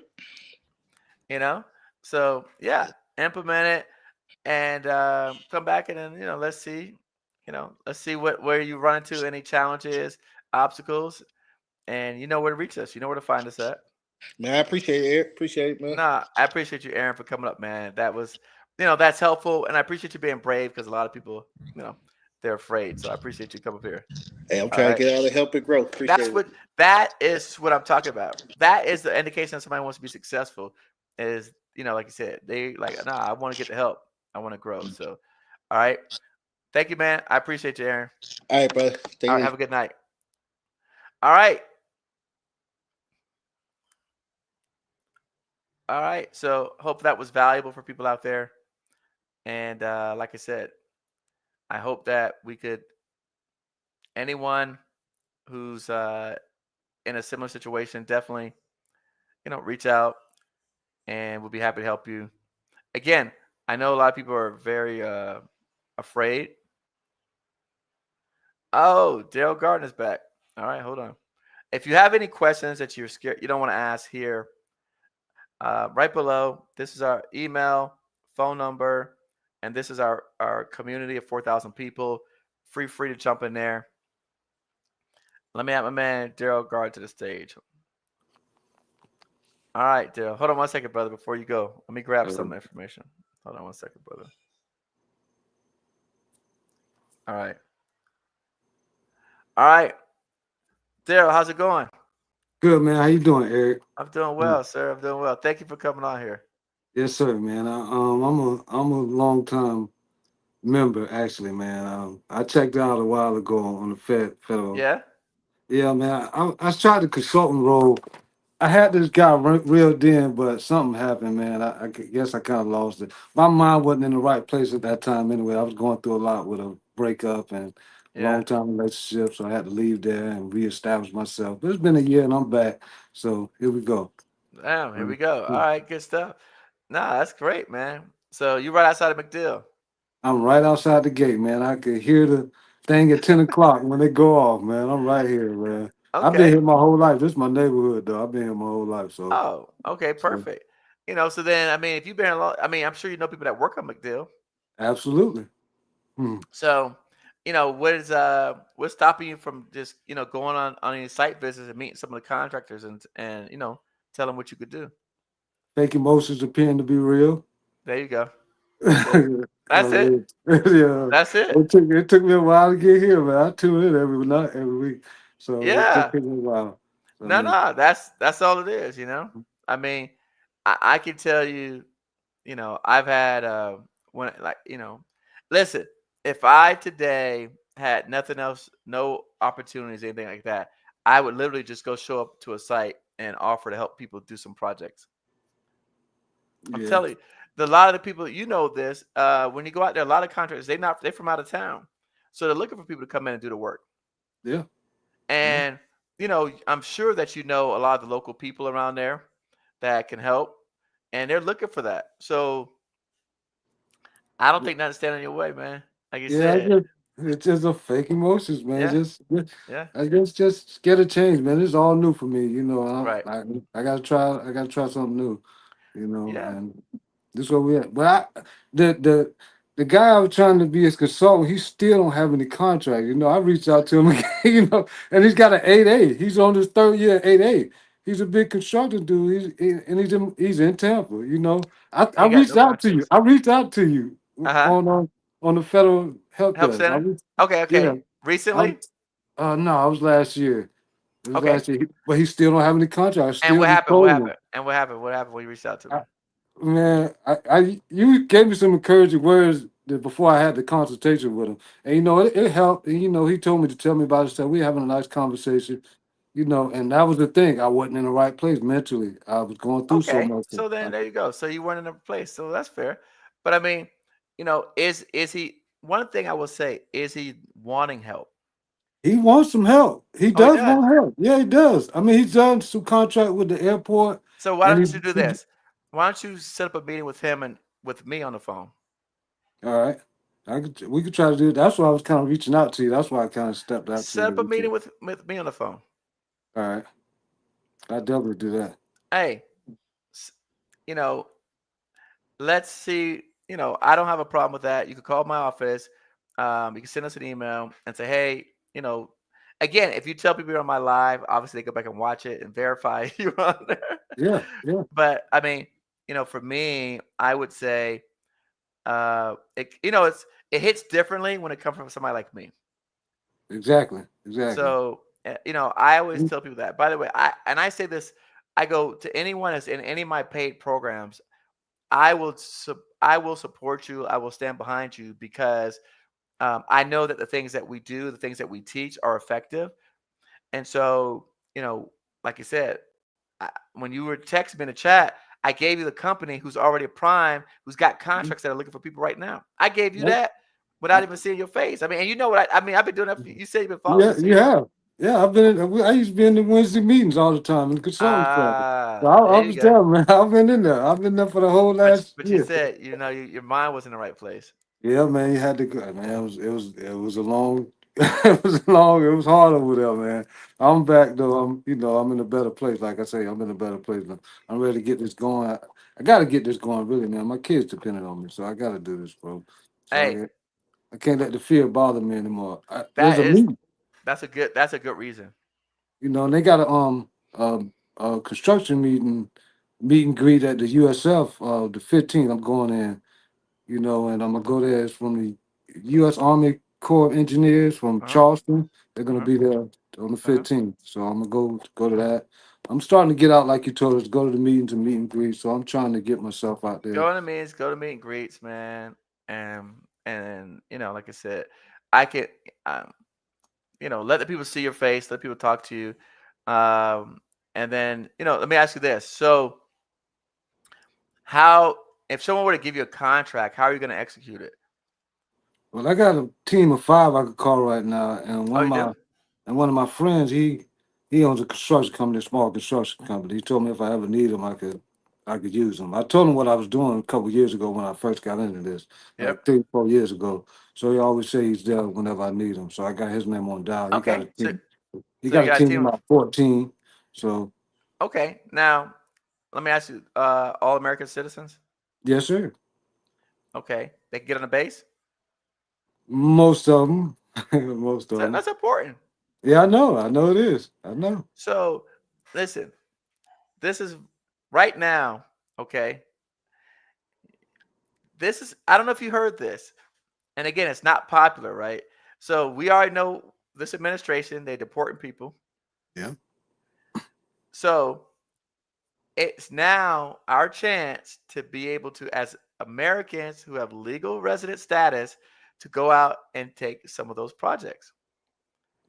you know? So yeah, implement it and come back and then let's see where you run into any challenges, obstacles, and you know where to reach us. You know where to find us at. Man, I appreciate it, Eric. Appreciate it, man. Nah, I appreciate you, Aaron, for coming up, man. That was, that's helpful, and I appreciate you being brave because a lot of people, you know, they're afraid. So I appreciate you coming up here. Hey, I'm All trying to right, get all the help and growth. that's Appreciate it. what that is what I'm talking about. That is the indication that somebody wants to be successful. Is like you said, they like, nah, I want to get the help. I want to grow. So, all right. Thank you, man. I appreciate you, Aaron. All right, brother. Take All it right, have easy. a good night. All right. All right. So hope that was valuable for people out there. And like I said, I hope that we could anyone who's in a similar situation definitely, reach out and we'll be happy to help you. Again, I know a lot of people are very afraid. Oh, Dale Gardner's back. All right, hold on. If you have any questions that you're scared you don't want to ask here, right below, this is our email, phone number, and this is our community of 4,000 people. Free to jump in there. Let me have my man Daryl Guard to the stage. All right, Daryl. Hold on 1 second, brother, before you go. Let me grab some information. Hold on 1 second, brother. All right. All right. Daryl, how's it going? Good man, how you doing, Eric? I'm doing Mm. well, sir. I'm doing well. Thank you for coming on here. Yes, sir, man. I'm a long time member, actually, man. I checked out a while ago on the federal. Yeah. Yeah, man. I tried the consultant role. I had this guy reeled in, but something happened, man. Guess I kind of lost it. My mind wasn't in the right place at that time anyway. I was going through a lot with a breakup and Yeah. long time relationship, so I had to leave there and reestablish myself. But it's been a year and I'm back. So here we go. Damn. Here we go. All right. Good stuff. Nah, that's great, man. So you right outside of McDill. I'm right outside the gate, man. I could hear the thing at 10 o'clock when they go off, man. I'm right here, man. I've been Okay. here my whole life. This is my neighborhood, though. I've been here my whole life, so, Oh, okay. so Perfect. So then, I mean, if you've been a lot, I mean, I'm sure you know people that work on McDill. absolutely. Hmm. So, what's stopping you from just going on any site visits and meeting some of the contractors and tell them what you could do. Fake emotions appearing to be real. There you go. That's it. That's it. Yeah. Yeah. That's it. It took me a while to get here, man. I tune in every night, every week, so it Yeah. took me a while. So, I No, mean, no, that's all it is. I mean, I can tell you, I've had when like, listen, if I today had nothing else, no opportunities, anything like that, I would literally just go show up to a site and offer to help people do some projects. I'm yeah, telling you, a lot of the people, this, when you go out there, a lot of contractors, they're from out of town. So they're looking for people to come in and do the work. yeah, yeah, And I'm sure that you know a lot of the local people around there that can help, and they're looking for that. So I don't yeah. think nothing's standing in your way, man. Like you Yeah, said, it's just a fake emotions, man. yeah, Just yeah, I guess just scared of change, man. It's all new for me, right, I gotta try something new, yeah, and this is where we at. But the guy I was trying to be his consultant, he still don't have any contract. I reached out to him again, and he's got an 8A. He's on his third year 8A. He's a big construction dude. He's in Tampa. I ain't got reached no out to you. contracts. I reached out to you Uh huh. on the federal help Help desk. center. Okay, Yeah, okay. I Recently, no, I was last year. It was okay. last year, but he still don't have any contract. I And still what just happened? What told him. happened? And what happened? What happened when you reached out to me? Man, you gave me some encouraging words before I had the consultation with him, and it helped. And he told me to tell me about himself. We having a nice conversation, and that was the thing. I wasn't in the right place mentally. I was going through so Okay, much. so then there you go. So you weren't in a place, so that's fair. But I mean, is he? One thing I will say is he wanting help. He wants some help. He Oh, he does does. want help. Yeah, he does. I mean, he's done some contract with the airport, So why and don't you do this? Why don't you set up a meeting with him and with me on the phone? all right. We could try to do it. That's why I was kind of reaching out to you. That's why I kind of stepped out to Set up a you. meeting with me on the phone. All right, I definitely do that. Hey, s- you know, let's see. I don't have a problem with that. You can call my office. You can send us an email and say, hey, you know, again, if you tell people you're on my live, obviously they go back and watch it and verify you're on there. Yeah, yeah, But I mean, for me, I would say, it hits differently when it comes from somebody like me. exactly, exactly. So, I always tell people that. By the way, I say this, I go to anyone that's in any of my paid programs. I will support you. I will stand behind you because I know that the things that we do, the things that we teach, are effective. And so, like you said, when you were texting me in the chat, I gave you the company who's already a prime, who's got contracts that are looking for people right now. I gave you Yep. that without even seeing your face. I mean, and you know what? I mean, I've been doing that. You said you've been following me, Yeah, so you have. Yeah, I used to be in the Wednesday meetings all the time in the consulting firm. So I there you was go. there, man. I've been in there. I've been there for the whole But last but you year. said your mind was in the right place. Yeah, man, you had to go. Man, it was a long, it was hard over there, man. I'm back though. I'm in a better place. Like I say, I'm in a better place now. I'm ready to get this going. I got to get this going, really, man. My kids depending on me, so I got to do this, bro. So Hey, I can't let the fear bother me anymore. There's that a is meeting, that's a good reason. and they got a construction meet and greet at the USF the 15th. I'm going in, and I'm gonna go there. It's from the U.S. Army Corps of Engineers from Uh-huh. Charleston. They're gonna Uh-huh. be there on the 15th. So I'm gonna go to that. I'm starting to get out like you told us, go to the meetings and meet and greet. So I'm trying to get myself out there. Go to meetings, go to meet and greets, man. And like I said, I could um, let the people see your face, let people talk to you. And then, let me ask you this. So how if someone were to give you a contract, how are you going to execute it? Well, I got a team of 5 I could call right now, and Oh, you do? one of my friends, he owns a construction company, a small construction company. He told me if I ever need him, I could use him. I told him what I was doing a couple years ago when I first got into this, Yep. like 3, 4 years ago. So he always say he's there whenever I need him. So I got his name on dial. He got a Okay. So team. He so you got a got a team of team. about 14. So Okay. Now, let me ask you, all American citizens? yes, sir. Okay. They can get on the base? Most of them, most of So them. that's important. Yeah, I know. I know it is. I know. So, listen, this is right now, okay? This is I don't know if you heard this. And again, it's not popular, right? So we already know this administration, they're deporting people. Yeah. So it's now our chance to be able to, as Americans who have legal resident status, to go out and take some of those projects.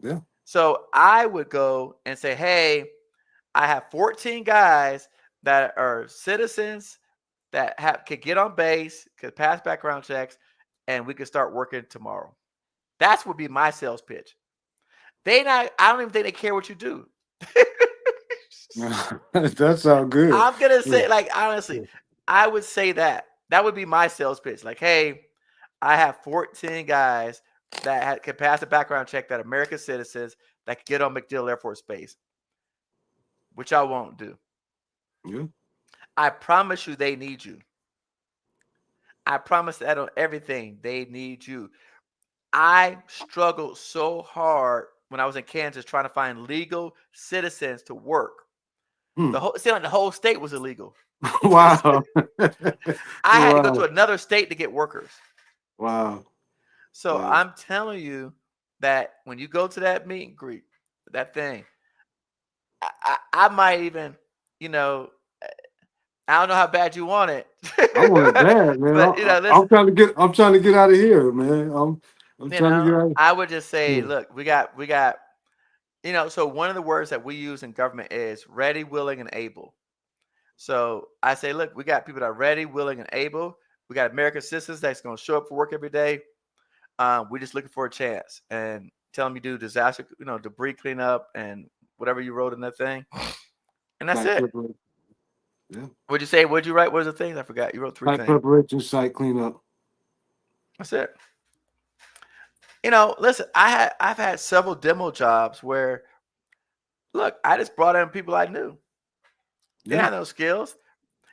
Yeah. So I would go and say, hey, I have 14 guys that are citizens that could get on base, could pass background checks, and we could start working tomorrow. That's would be my sales pitch. I don't even think they care what you do. That sounds good. I'm gonna Yeah. say, like, honestly, I would say that. That would be my sales pitch. Like, hey, I have 14 guys that can pass a background check that are American citizens that can get on MacDill Air Force Base, which I won't do. Yeah. I promise you they need you. I promise that on everything, they need you. I struggled so hard when I was in Kansas trying to find legal citizens to work. Hmm. It seemed like the whole state was illegal. Wow. I had to go to Wow. another state to get workers. Wow. So Wow. I'm telling you that when you go to that meet and greet, that thing, I might even, you know, I don't know how bad you want it, I want it bad, man. but listen, I'm trying to get out of here, man. I'm trying to get out. I would just say, Yeah. look, we got, so one of the words that we use in government is ready, willing, and able. So I say, look, we got people that are ready, willing, and able. We got American citizens that's going to show up for work every day. We're just looking for a chance, and tell them you do disaster, debris cleanup and whatever you wrote in that thing, and that's Site it. preparation. Yeah. What'd you say? What'd you write? What was the things? I forgot. You wrote 3 Site things. preparation, site cleanup. That's it. Listen, I've had several demo jobs where, look, I just brought in people I knew. They Yeah. had no skills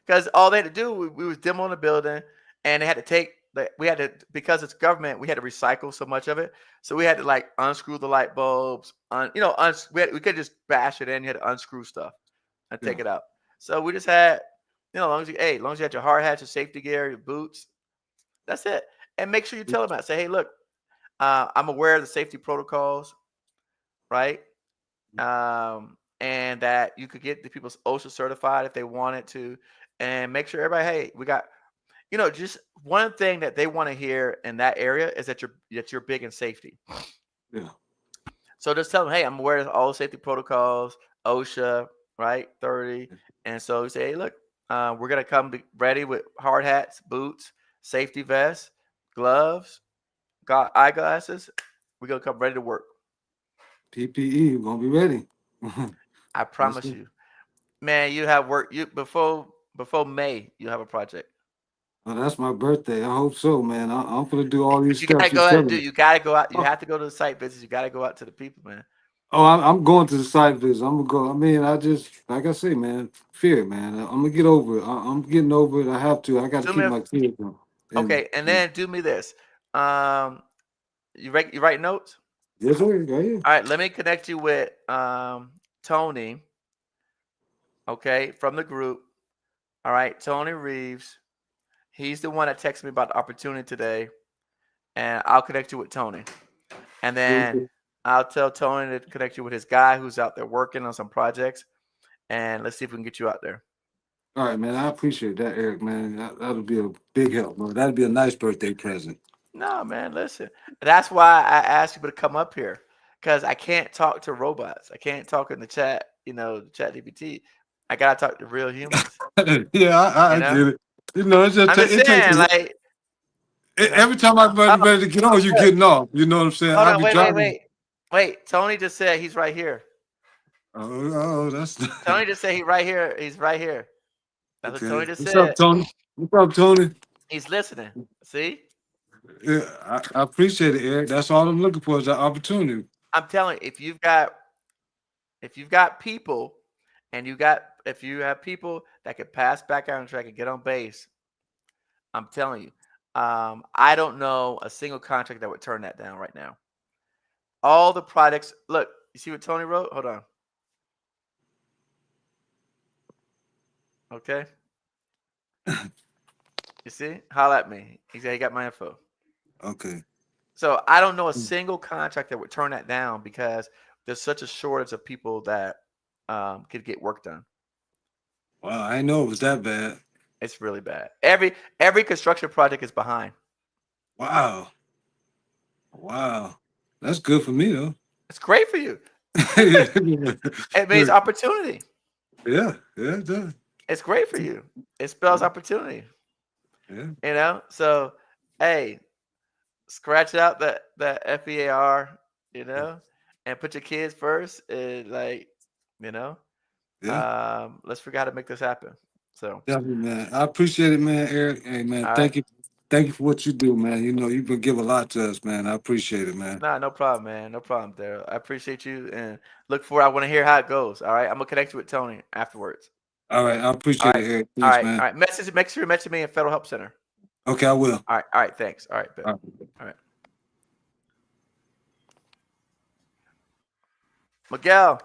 because all they had to do, we was demoing the building, and they had to we had to, because it's government, we had to recycle so much of it. So we had to like unscrew the light bulbs, we could just bash it in. You had to unscrew stuff and take Yeah. it out. So we just had, as long as you had your hard hats, your safety gear, your boots, that's it. And make sure you tell them that. Say, hey, look, I'm aware of the safety protocols, right? And that you could get the people OSHA certified if they wanted to, and make sure everybody, hey, we got, just one thing that they want to hear in that area is that you're big in safety. Yeah. So just tell them, hey, I'm aware of all the safety protocols, OSHA, right, 30, and so you say, hey, look, we're gonna come ready with hard hats, boots, safety vests, gloves, got eyeglasses. We're gonna come ready to work. PPE, we're gonna be ready. I That's promise it. you, man. You have work. You before May, you have a project. Oh, that's my birthday. I hope so, man. I'm gonna do all these But you gotta steps you're go out and telling do. me. You gotta go out. You Oh, have to go to the site visits. You gotta go out to the people, man. I'm going to the site visit. I'm gonna go. I mean, I just like I say, man, fear, man. I'm gonna get over it. I'm getting over it. I have to. I got to Do me keep a my kids on. Okay, and then do me this. Um, you write notes. Yes, sir. Right here. All right, let me connect you with Tony. Okay, from the group. All right, Tony Reeves. He's the one that texted me about the opportunity today, and I'll connect you with Tony. And then Okay. I'll tell Tony to connect you with his guy who's out there working on some projects, and let's see if we can get you out there. All right, man. I appreciate that, Eric, man. That'll be a big help, man. That'll be a nice birthday present. No, man, listen. That's why I asked people to come up here because I can't talk to robots. I can't talk in the chat, chat GPT. I gotta talk to real humans. Yeah, I You get know, it. It just I'm just it takes saying, like, every time I'm Oh, ready to get on, you look, getting off. You know what I'm saying? hold I on, be driving. wait. Tony just said he's right here. That's Tony just said he's right here. He's right here. That's what okay. Tony just What's up, said. Tony? What's up, Tony? He's listening. See, Yeah, I appreciate it, Eric. That's all I'm looking for is an opportunity. I'm telling you, if you've got people, and if you have people that can pass background track and get on base, I'm telling you, I don't know a single contract that would turn that down right now. All the products. Look, you see what Tony wrote? Hold on. Okay. You see? Holla at me. He said he got my info. Okay. So I don't know a single contract that would turn that down because there's such a shortage of people that could get work done. Wow, I didn't know it was that bad. It's really bad. Every construction project is behind. Wow. Wow. That's good for me though. It's great for you. Yeah, It means opportunity. yeah, it does. It's great for you. It spells opportunity. Yeah. So hey, scratch out that FEAR, and put your kids first. And Yeah. let's figure out how to make this happen. So Definitely, man. I appreciate it, man, Eric. Hey, man, all right. thank you. Thank you for what you do, man. You've been give a lot to us, man. I appreciate it, man. Nah, no problem, man. No problem, Daryl. I appreciate you and look forward. I want to hear how it goes. All right. I'm gonna connect you with Tony afterwards. All right. I All appreciate right. it, Eric. All Thanks, right. man. All right. Make sure you mention me in Federal Help Center. Okay, I will. All right. All right. Thanks. All right. Bet. All right. All right. Miguel.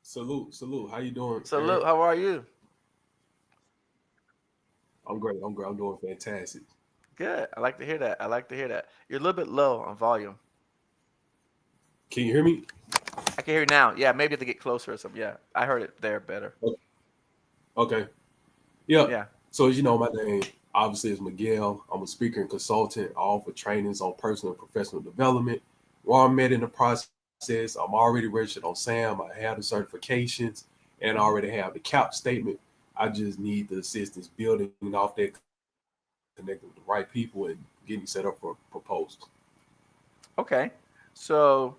Salute. How you doing, Salute. Eric? How are you? I'm great. I'm doing fantastic. Good. I like to hear that. You're a little bit low on volume. Can you hear me? I can hear you now. Yeah, maybe to get closer or something. Yeah, I heard it there better. Okay. Yeah. Yeah. So as you know, my name obviously is Miguel. I'm a speaker and consultant. I offer trainings on personal and professional development. Where I'm at in the process, I'm already registered on SAM. I have the certifications and I already have the CAP statement. I just need the assistance building off that, connecting with the right people and getting set up for proposals. Okay. So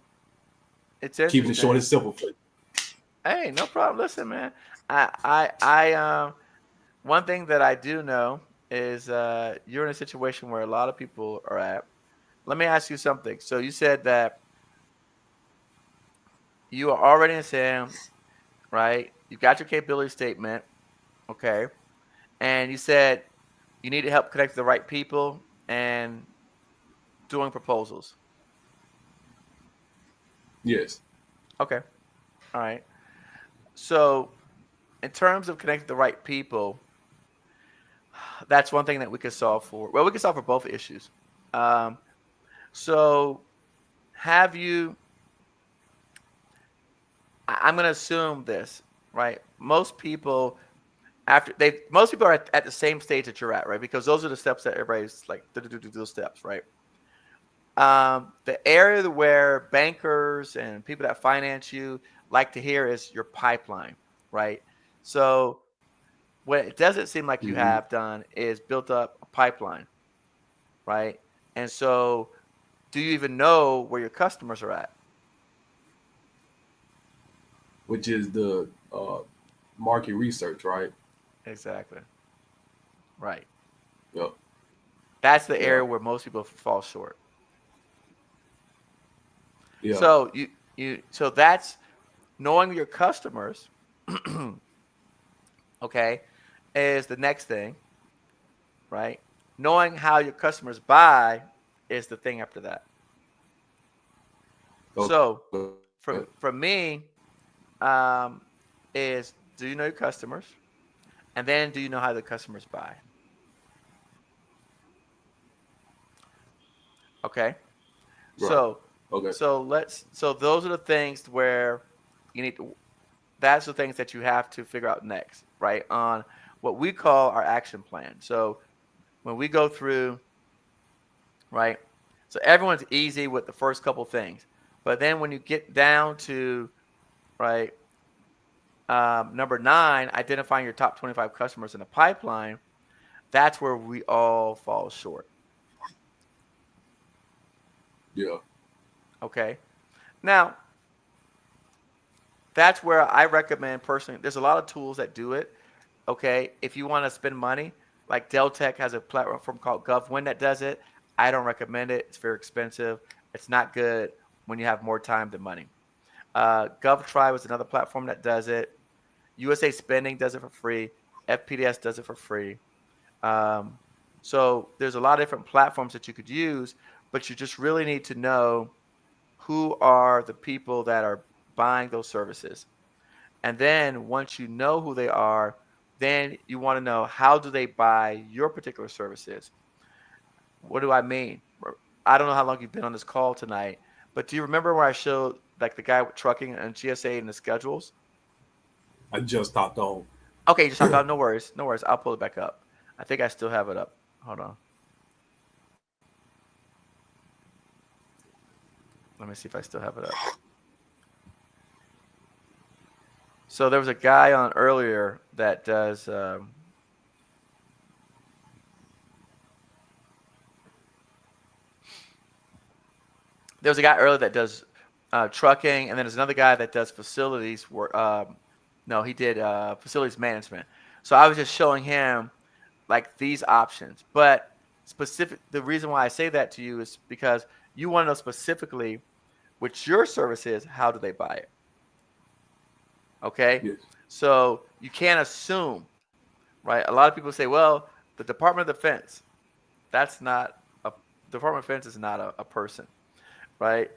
it's Keeping it short and interesting. simple for you. Hey, no problem. Listen, man. I one thing that I do know is you're in a situation where a lot of people are at. Let me ask you something. So you said that you are already in SAM, right? You got your capability statement, okay? And you said you need to help connect the right people and doing proposals. Yes. Okay. All right. So in terms of connecting the right people, that's one thing that we could solve for. Well, we can solve for both issues. Um, so have you? I'm going to assume this, right? Most people are at the same stage that you're at, right? Because those are the steps that everybody's like do those steps, right? The area where bankers and people that finance you like to hear is your pipeline, right? So what it doesn't seem like you Mhm. have done is built up a pipeline, right? And so do you even know where your customers are at? Which is the market research, right? Exactly. Right. Yep. That's the Yeah. area where most people fall short. Yeah. So so that's knowing your customers, okay, is the next thing, right? Knowing how your customers buy is the thing after that. So Okay. from me, um, is do you know your customers? And then do you know how the customers buy? Okay. Right. So Okay. so those are the things where you need to, that's the things that you have to figure out next, right? On what we call our action plan. So when we go through, right? So everyone's easy with the first couple things, but then when you get down to, right, number 9, identifying your top 25 customers in the pipeline, that's where we all fall short. Yeah. Okay. Now, that's where I recommend personally. There's a lot of tools that do it. Okay. If you want to spend money, like Dell Tech has a platform called GovWin that does it. I don't recommend it. It's very expensive. It's not good when you have more time than money. GovTribe is another platform that does it. USA Spending does it for free. FPDS does it for free. Um, so there's a lot of different platforms that you could use, but you just really need to know who are the people that are buying those services. And then once you know who they are, then you want to know how do they buy your particular services. What do I mean? I don't know how long you've been on this call tonight, but do you remember where I showed like the guy with trucking and GSA and the schedules? I just hopped on. Okay, you just hopped out. No worries. No worries. I'll pull it back up. I think I still have it up. Hold on. Let me see if I still have it up. So there was a guy on earlier that does. There was a guy earlier that does trucking, and then there's another guy that does facilities work. No, he did facilities management. So I was just showing him like these options. But specific, the reason why I say that to you is because you want to know specifically which your service is. How do they buy it? Okay. Yes. So you can't assume, right? A lot of people say, well, the Department of Defense, that's not a Department of Defense is not a person, right?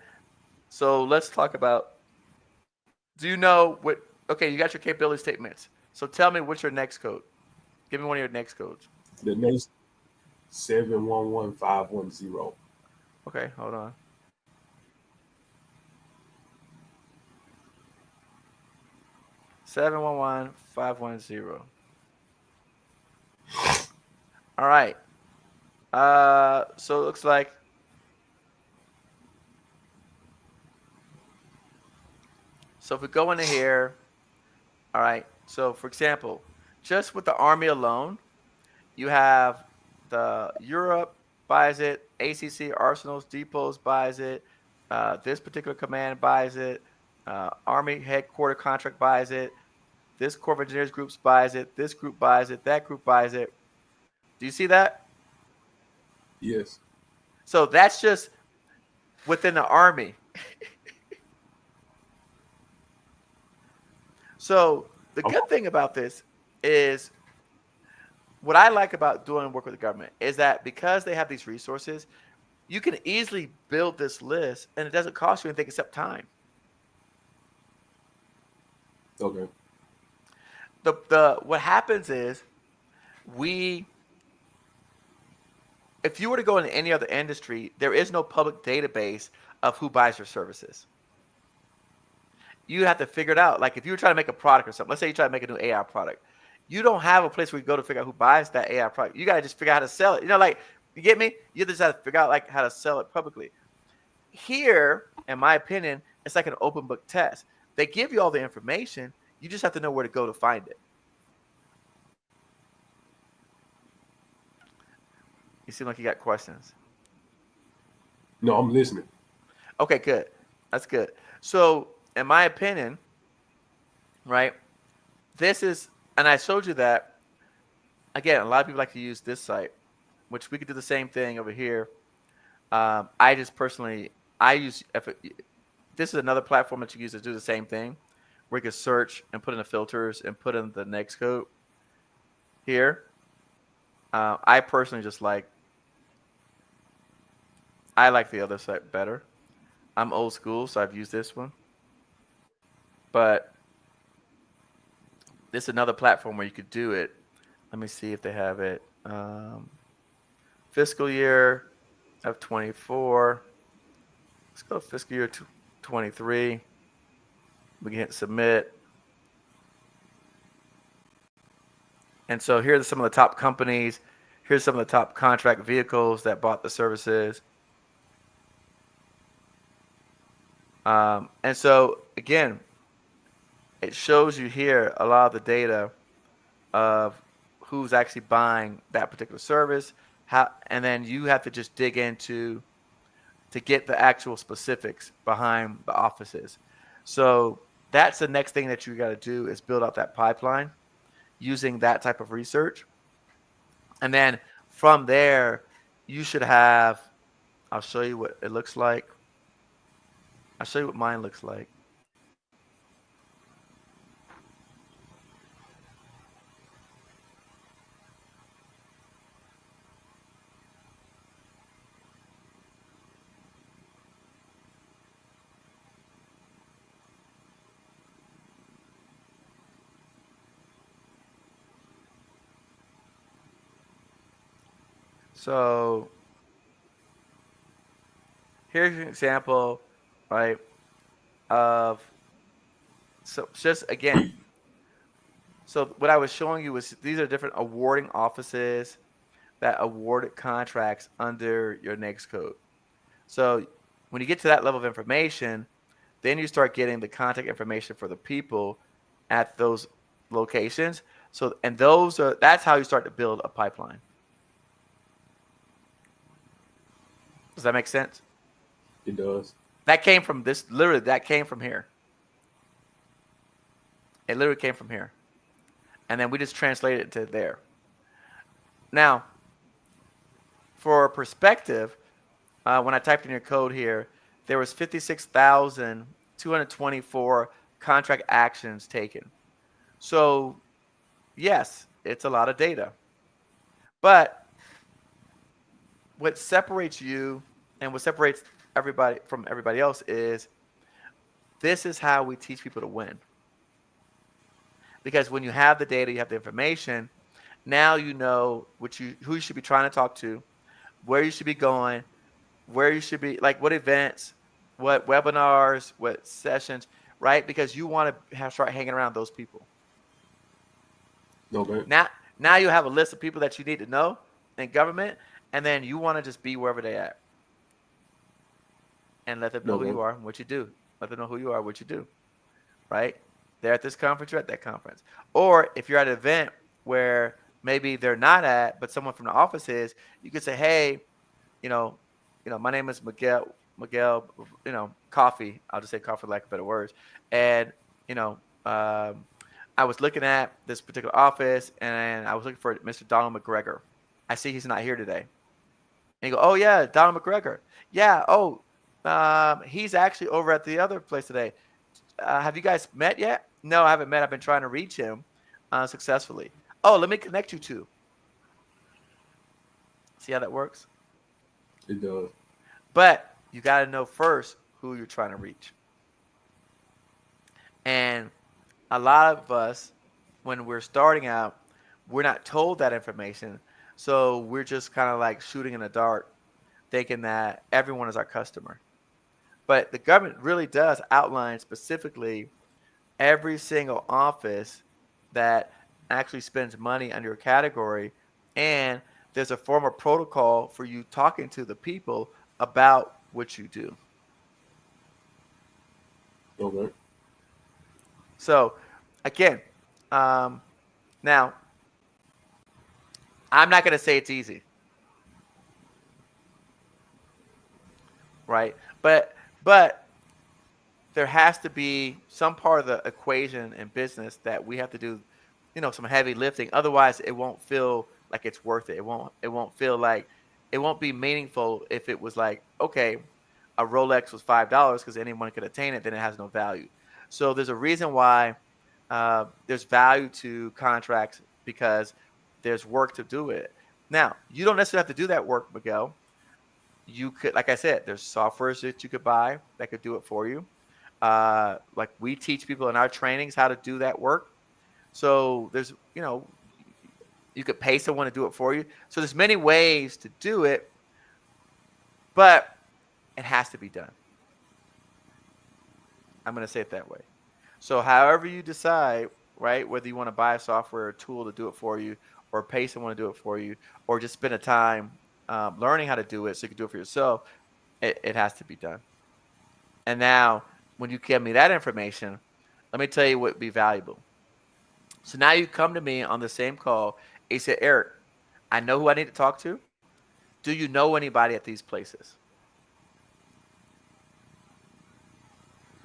So let's talk about, do you know what, okay, you got your capability statements. So tell me what's your next code. Give me one of your next codes. The next 711510. Okay, hold on. 711510. All right. So it looks like so if we go into here, all right. So for example, just with the Army alone, you have the Europe buys it, ACC Arsenals Depots buys it, this particular command buys it, Army headquarter contract buys it, this Corps of Engineers groups buys it, this group buys it, that group buys it. Do you see that? Yes. So that's just within the Army. So the I'm, good thing about this is what I like about doing work with the government is that because they have these resources, you can easily build this list and it doesn't cost you anything except time. okay. The what happens is we if you were to go into any other industry, there is no public database of who buys your services. You have to figure it out. Like if you were trying to make a product or something, let's say you try to make a new AI product, you don't have a place where you go to figure out who buys that AI product. You got to just figure out how to sell it. You know, like you get me? You just have to figure out like how to sell it publicly. Here, in my opinion, it's like an open book test. They give you all the information. You just have to know where to go to find it. You seem like you got questions. No, I'm listening. Okay, good. That's good. So, in my opinion, right, this is, and I showed you that, again, a lot of people like to use this site, which we could do the same thing over here. I just personally, I use, this is another platform that you use to do the same thing, where you can search and put in the filters and put in the next code here. I personally just like, I like the other site better. I'm old school, so I've used this one. But this is another platform where you could do it. Let me see if they have it. Fiscal year. of 24. Let's go fiscal year 23. We can hit submit. And so here's some of the top companies. Here's some of the top contract vehicles that bought the services. And so again, it shows you here a lot of the data of who's actually buying that particular service, and then you have to just dig into to get the actual specifics behind the offices. So that's the next thing that you got to do is build out that pipeline using that type of research. And then from there, you should have, I'll show you what it looks like. I'll show you what mine looks like. So here's an example, right, of, so just again, so what I was showing you was these are different awarding offices that awarded contracts under your NAICS code. So when you get to that level of information, then you start getting the contact information for the people at those locations. So, and that's how you start to build a pipeline. Does that make sense? It does. That came from this, literally, that came from here. It literally came from here. And then we just translated it to there. Now, for perspective, when I typed in your code here, there was 56,224 contract actions taken. So, yes, it's a lot of data. But what separates you and what separates everybody from everybody else is this is how we teach people to win. Because when you have the data, you have the information, now you know who you should be trying to talk to, where you should be going, where you should be, like what events, what webinars, what sessions, right? Because you want to start hanging around those people. Okay. Now you have a list of people that you need to know in government, and then you want to just be wherever they at. And let them know who you are and what you do. Let them know who you are, what you do, right? They're at this conference, you're at that conference. Or if you're at an event where maybe they're not at, but someone from the office is, you could say, hey, my name is Miguel, Coffee. I'll just say Coffee, like better words. And, I was looking at this particular office and I was looking for Mr. Donald McGregor. I see he's not here today. And you go, oh yeah, Donald McGregor. Yeah. Oh, he's actually over at the other place today. Have you guys met yet? No, I haven't met. I've been trying to reach him successfully. Oh, let me connect you two. See how that works? It does. But you got to know first who you're trying to reach. And a lot of us, when we're starting out, we're not told that information. So we're just kind of like shooting in the dark, thinking that everyone is our customer. But the government really does outline specifically every single office that actually spends money under a category. And there's a formal protocol for you talking to the people about what you do. Okay. So, again, now, I'm not going to say it's easy, right? But there has to be some part of the equation in business that we have to do, some heavy lifting. Otherwise, it won't feel like it's worth it. It won't feel like, it won't be meaningful if it was like, okay, a Rolex was $5 because anyone could attain it, then it has no value. So there's a reason why there's value to contracts, because there's work to do it. Now, you don't necessarily have to do that work, Miguel. You could, like I said, there's softwares that you could buy that could do it for you. Like we teach people in our trainings how to do that work. So there's, you could pay someone to do it for you. So there's many ways to do it. but it has to be done. I'm going to say it that way. So however you decide, right, whether you want to buy a software or tool to do it for you, or pay someone to do it for you, or just spend a time learning how to do it so you can do it for yourself, it has to be done. And now, when you give me that information, let me tell you what would be valuable. So now you come to me on the same call and you say, Eric, I know who I need to talk to. Do you know anybody at these places?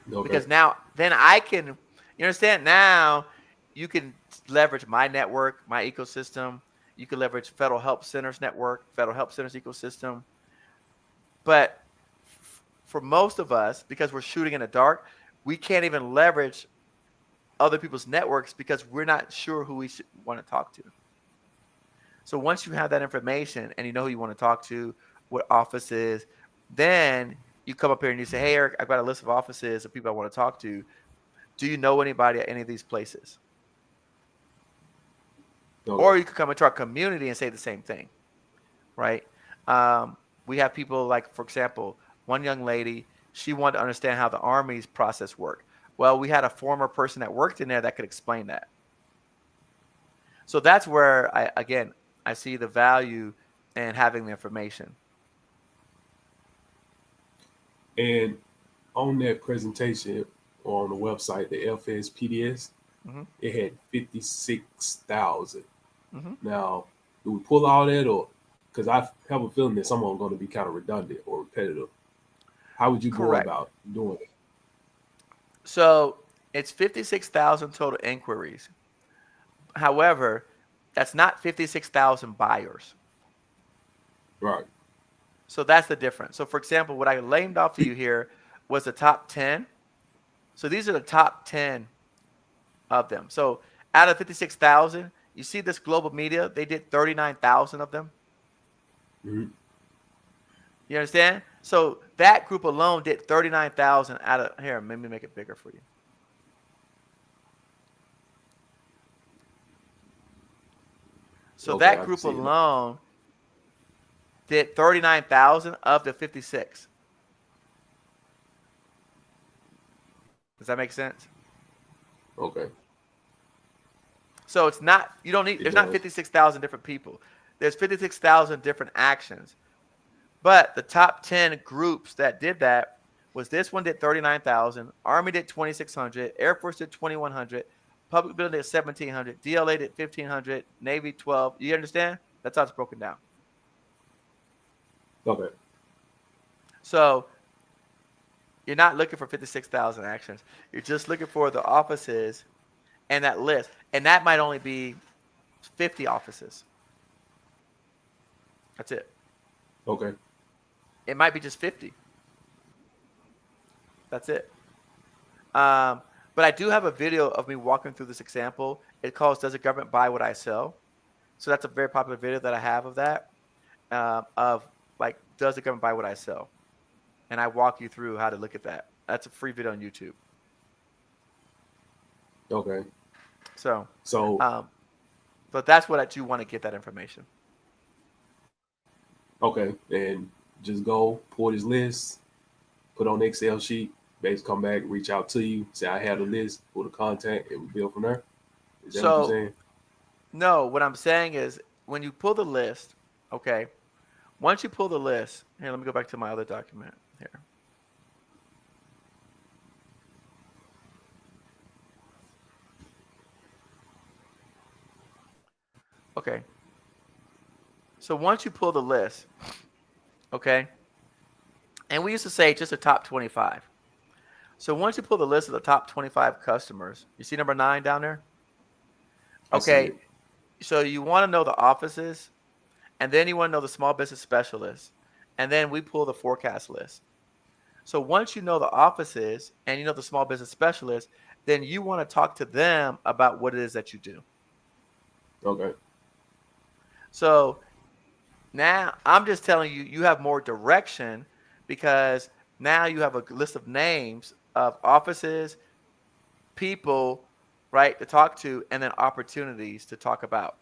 Okay. Because now, then I can, you understand? Now you can leverage my network, my ecosystem. You can leverage Federal Help Centers network, Federal Help Centers ecosystem. But for most of us, because we're shooting in the dark, we can't even leverage other people's networks because we're not sure who we want to talk to. So once you have that information and you know who you want to talk to, what offices, then you come up here and you say, hey, Eric, I've got a list of offices of people I want to talk to. Do you know anybody at any of these places? Okay. Or you could come into our community and say the same thing, right? We have people like, for example, one young lady, she wanted to understand how the Army's process worked. Well, we had a former person that worked in there that could explain that. So that's where I see the value in having the information. And on that presentation on the website, the FSPDS, Mm-hmm. it had 56,000. Mm-hmm. Now, do we pull all that, or because I have a feeling that some of them are going to be kind of redundant or repetitive? How would you go Correct. about doing it? So it's 56,000 total inquiries. However, that's not 56,000 buyers. Right. So that's the difference. So for example, what I named off to you here was the top 10. So these are the top 10 of them. So out of 56,000, you see this global media, they did 39,000 of them. Mm-hmm. You understand? So that group alone did 39,000 out of here. Let me make it bigger for you. So Okay, that I can group see it. alone did 39,000 of the 56. Does that make sense? Okay. So it's not, you don't need, It there's not does. 56,000 different people. There's 56,000 different actions. But the top 10 groups that did that was this one did 39,000, Army did 2,600, Air Force did 2,100, Public Building did 1,700, DLA did 1,500, Navy 12. You understand? That's how it's broken down. Okay. So you're not looking for 56,000 actions. You're just looking for the offices and that list. And that might only be 50 offices. That's it. Okay. It might be just 50. That's it. But I do have a video of me walking through this example. It calls "Does the government buy what I sell?" So that's a very popular video that I have of that. Of like, does the government buy what I sell? And I walk you through how to look at that. That's a free video on YouTube. Okay. So, So, but that's what I do want to get that information. okay. And just go pull this list, put on the Excel sheet, basically come back, reach out to you, say, I have the list, pull the contact, and we build from there. Is that what you're So, saying? no, what I'm saying is when you pull the list, okay, once you pull the list, here, let me go back to my other document here. Okay. So once you pull the list, okay, and we used to say just the top 25. So once you pull the list of the top 25 customers, you see number 9 down there? I see Okay. it. So you want to know the offices, and then you want to know the small business specialists, and then we pull the forecast list. So once you know the offices and you know the small business specialists, then you want to talk to them about what it is that you do. Okay. So now I'm just telling you, you have more direction because now you have a list of names of offices, people, right, to talk to, and then opportunities to talk about.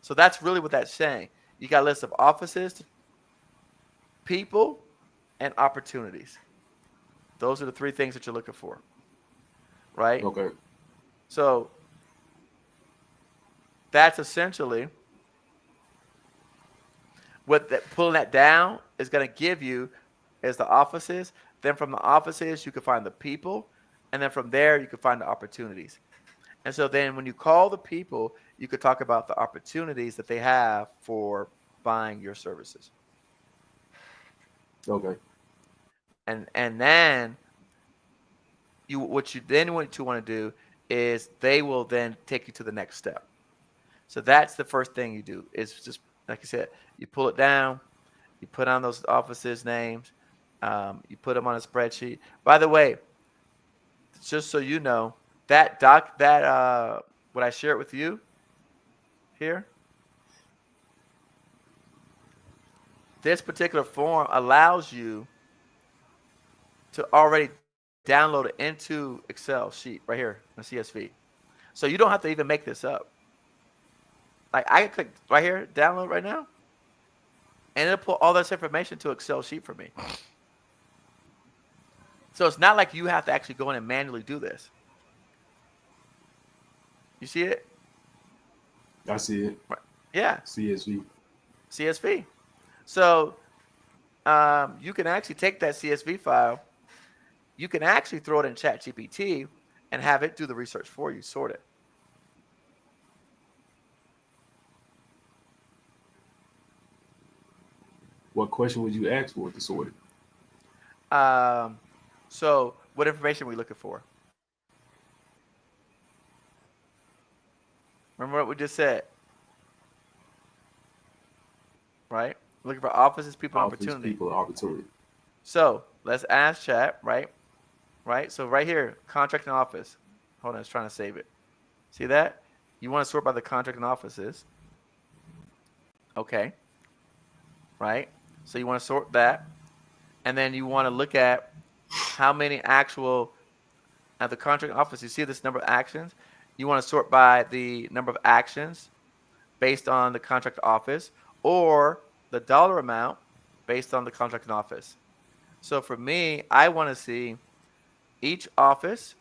So that's really what that's saying. You got a list of offices. people, and opportunities. Those are the three things that you're looking for, right? Okay. So that's essentially what pulling that down is going to give you is the offices. Then from the offices, you can find the people. And then from there, you can find the opportunities. And so then when you call the people, you could talk about the opportunities that they have for buying your services. Okay. And then what you then want to do is they will then take you to the next step. So that's the first thing you do is just like I said, you pull it down, you put on those offices names, you put them on a spreadsheet. By the way, just so you know, that what I shared with you here, this particular form allows you to already download it into Excel sheet right here in CSV. So you don't have to even make this up. Like I can click right here, download right now, and it'll put all this information to Excel sheet for me. So it's not like you have to actually go in and manually do this. You see it? I see it. Yeah. CSV. CSV. So you can actually take that CSV file, you can actually throw it in ChatGPT and have it do the research for you, sort it. What question would you ask for to sort it? So what information are we looking for? Remember what we just said, right? Looking for offices, people, and Office, opportunity. people, opportunity. So let's ask chat, right? Right. So right here, contract and office. Hold on, it's trying to save it. See that? You want to sort by the contract and offices. Okay. Right. So you want to sort that, and then you want to look at how many actual at the contract office. You see this number of actions. You want to sort by the number of actions based on the contract office or the dollar amount based on the contract and office. So for me, I want to see each office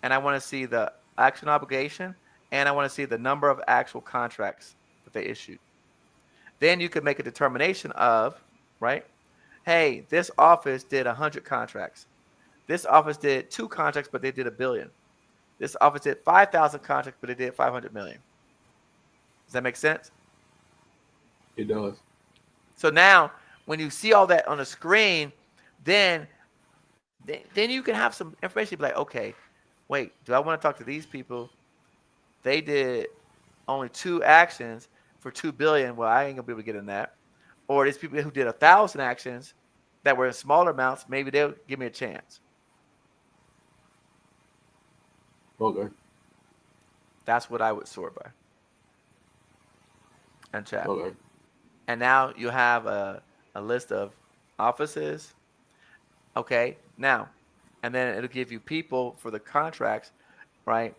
and I want to see the action obligation and I want to see the number of actual contracts that they issued. Then you could make a determination of, right? Hey, this office did 100 contracts. This office did 2 contracts, but they did $1 billion. This office did 5,000 contracts, but they did 500 million. Does that make sense? It does. So now, when you see all that on the screen, then you can have some information. Be like, okay, wait, do I want to talk to these people? They did only 2 actions for 2 billion. Well, I ain't gonna be able to get in that. Or these people who did 1,000 actions that were in smaller amounts, maybe they'll give me a chance. Okay. That's what I would sort by and chat. Okay. And now you have a list of offices. Okay, now, and then it'll give you people for the contracts, right?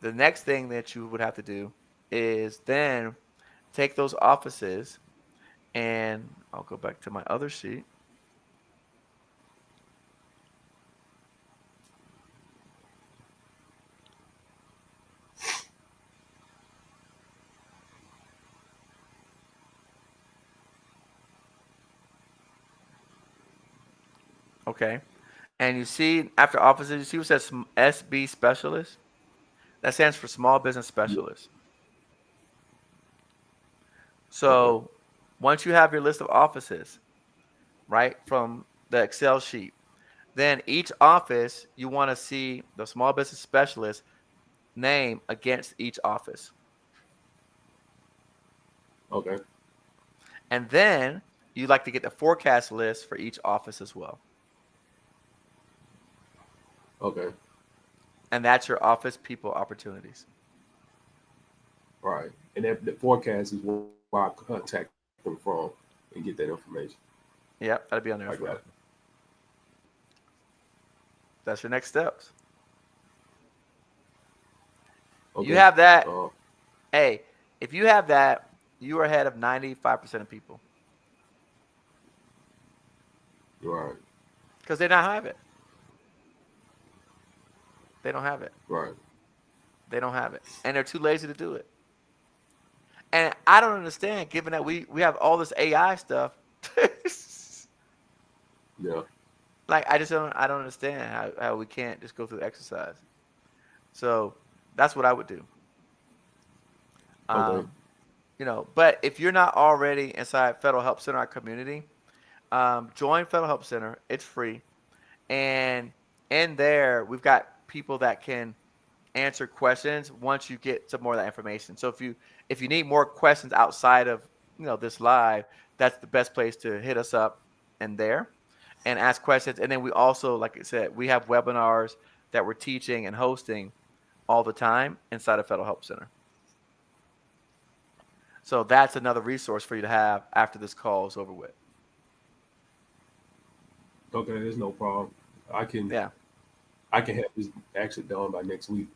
The next thing that you would have to do is then take those offices, and I'll go back to my other sheet. Okay. And you see after offices, you see what says SB specialist? That stands for small business specialist. So Okay. once you have your list of offices, right, from the Excel sheet, then each office, you want to see the small business specialist name against each office. Okay. And then you like to get the forecast list for each office as well. Okay. And that's your office people opportunities. Right. And that the forecast is where I contact them from and get that information. Yep, that'll be on there I as well. got it. That's your next steps. Okay. You have that. Uh, Hey, if you have that, you are ahead of 95% of people. Right. because they don't have it. They don't have it. Right. They don't have it, and they're too lazy to do it. And I don't understand, given that we have all this AI stuff. Yeah. Like I don't understand how we can't just go through the exercise. So that's what I would do. Okay. Um, but if you're not already inside Federal Help Center, our community, join Federal Help Center. It's free, and in there we've got people that can answer questions once you get some more of that information. So if you need more questions outside of this live, that's the best place to hit us up in there and ask questions. And then we also, like I said, we have webinars that we're teaching and hosting all the time inside of Federal Help Center. So that's another resource for you to have after this call is over with. Okay, there's no problem. I can Yeah. I can have this actually done by next week,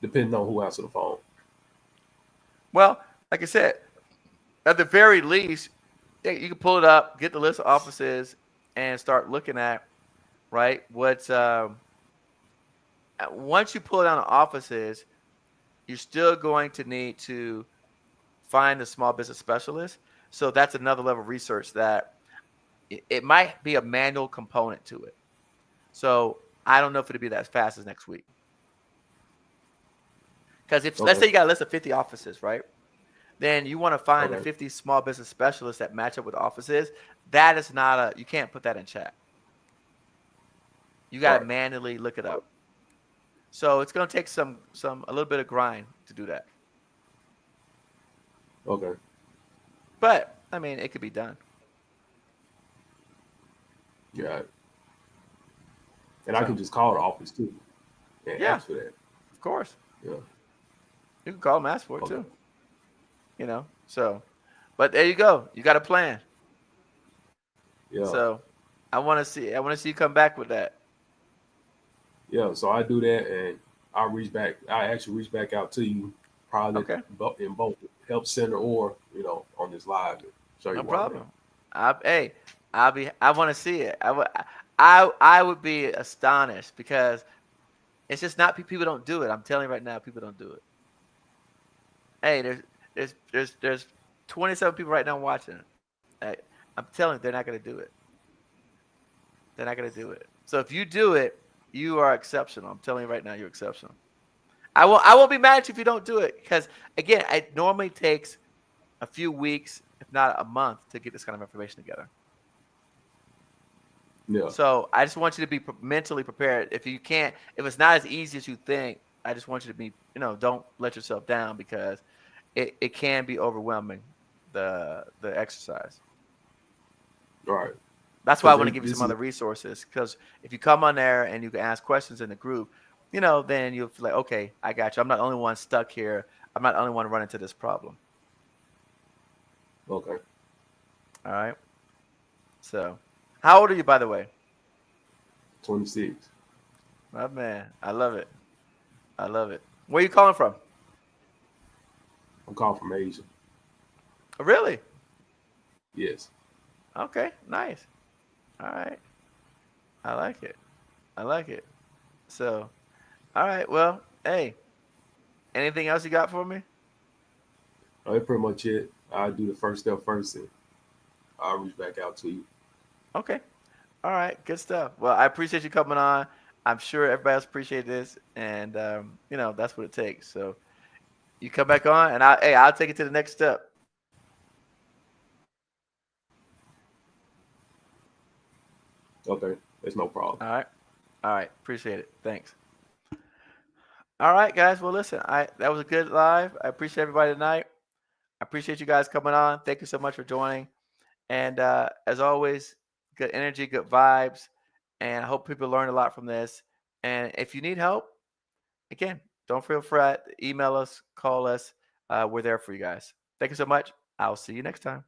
depending on who answers the phone. Well, like I said, at the very least, you can pull it up, get the list of offices, and start looking at right what's once you pull down the offices, you're still going to need to find a small business specialist. So that's another level of research that it might be a manual component to it. So I don't know if it'll be that fast as next week. Because if let's say you got a list of 50 offices, right? Then you want to find the 50 small business specialists that match up with offices. That is not you can't put that in chat. You got to manually look it up. So it's going to take a little bit of grind to do that. Okay. But I mean, it could be done. Yeah. And I can just call the office too and ask for that. Of course. Yeah. You can call them, ask for it too. So, but there you go. You got a plan. Yeah. So, I want to see you come back with that. Yeah. So I do that, and I actually reach back out to you, probably in both Help Center or on this live. Show you no problem. I want to see it. I would be astonished because it's just not people don't do it. I'm telling you right now, people don't do it. Hey, there's 27 people right now watching it. Hey, I'm telling you, they're not going to do it. They're not going to do it. So if you do it, you are exceptional. I'm telling you right now, you're exceptional. I won't be mad at you if you don't do it because again, it normally takes a few weeks, if not a month, to get this kind of information together. Yeah. So I just want you to be mentally prepared. If it's not as easy as you think, I just want you to be, don't let yourself down because it can be overwhelming, the exercise. All right. That's why I want to give you some other resources because if you come on there and you can ask questions in the group, then you'll feel like, okay, I got you. I'm not the only one stuck here. I'm not the only one running into this problem. Okay. All right. So, how old are you, by the way? 26. My man, I love it. I love it. Where are you calling from? I'm calling from Asia. Really? Yes. Okay, nice. All right. I like it. I like it. So, all right. Well, hey, anything else you got for me? Oh, that's pretty much it. I'll do the first step first, and I'll reach back out to you. Okay. All right. Good stuff. Well, I appreciate you coming on. I'm sure everybody else appreciates this, and that's what it takes. So, you come back on, and I'll take it to the next step. Okay, there's no problem. All right. Appreciate it. Thanks. All right, guys. Well, listen, that was a good live. I appreciate everybody tonight. I appreciate you guys coming on. Thank you so much for joining. And as always, good energy, good vibes, and I hope people learned a lot from this. And if you need help, again, don't feel fret. Email us, call us. We're there for you guys. Thank you so much. I'll see you next time.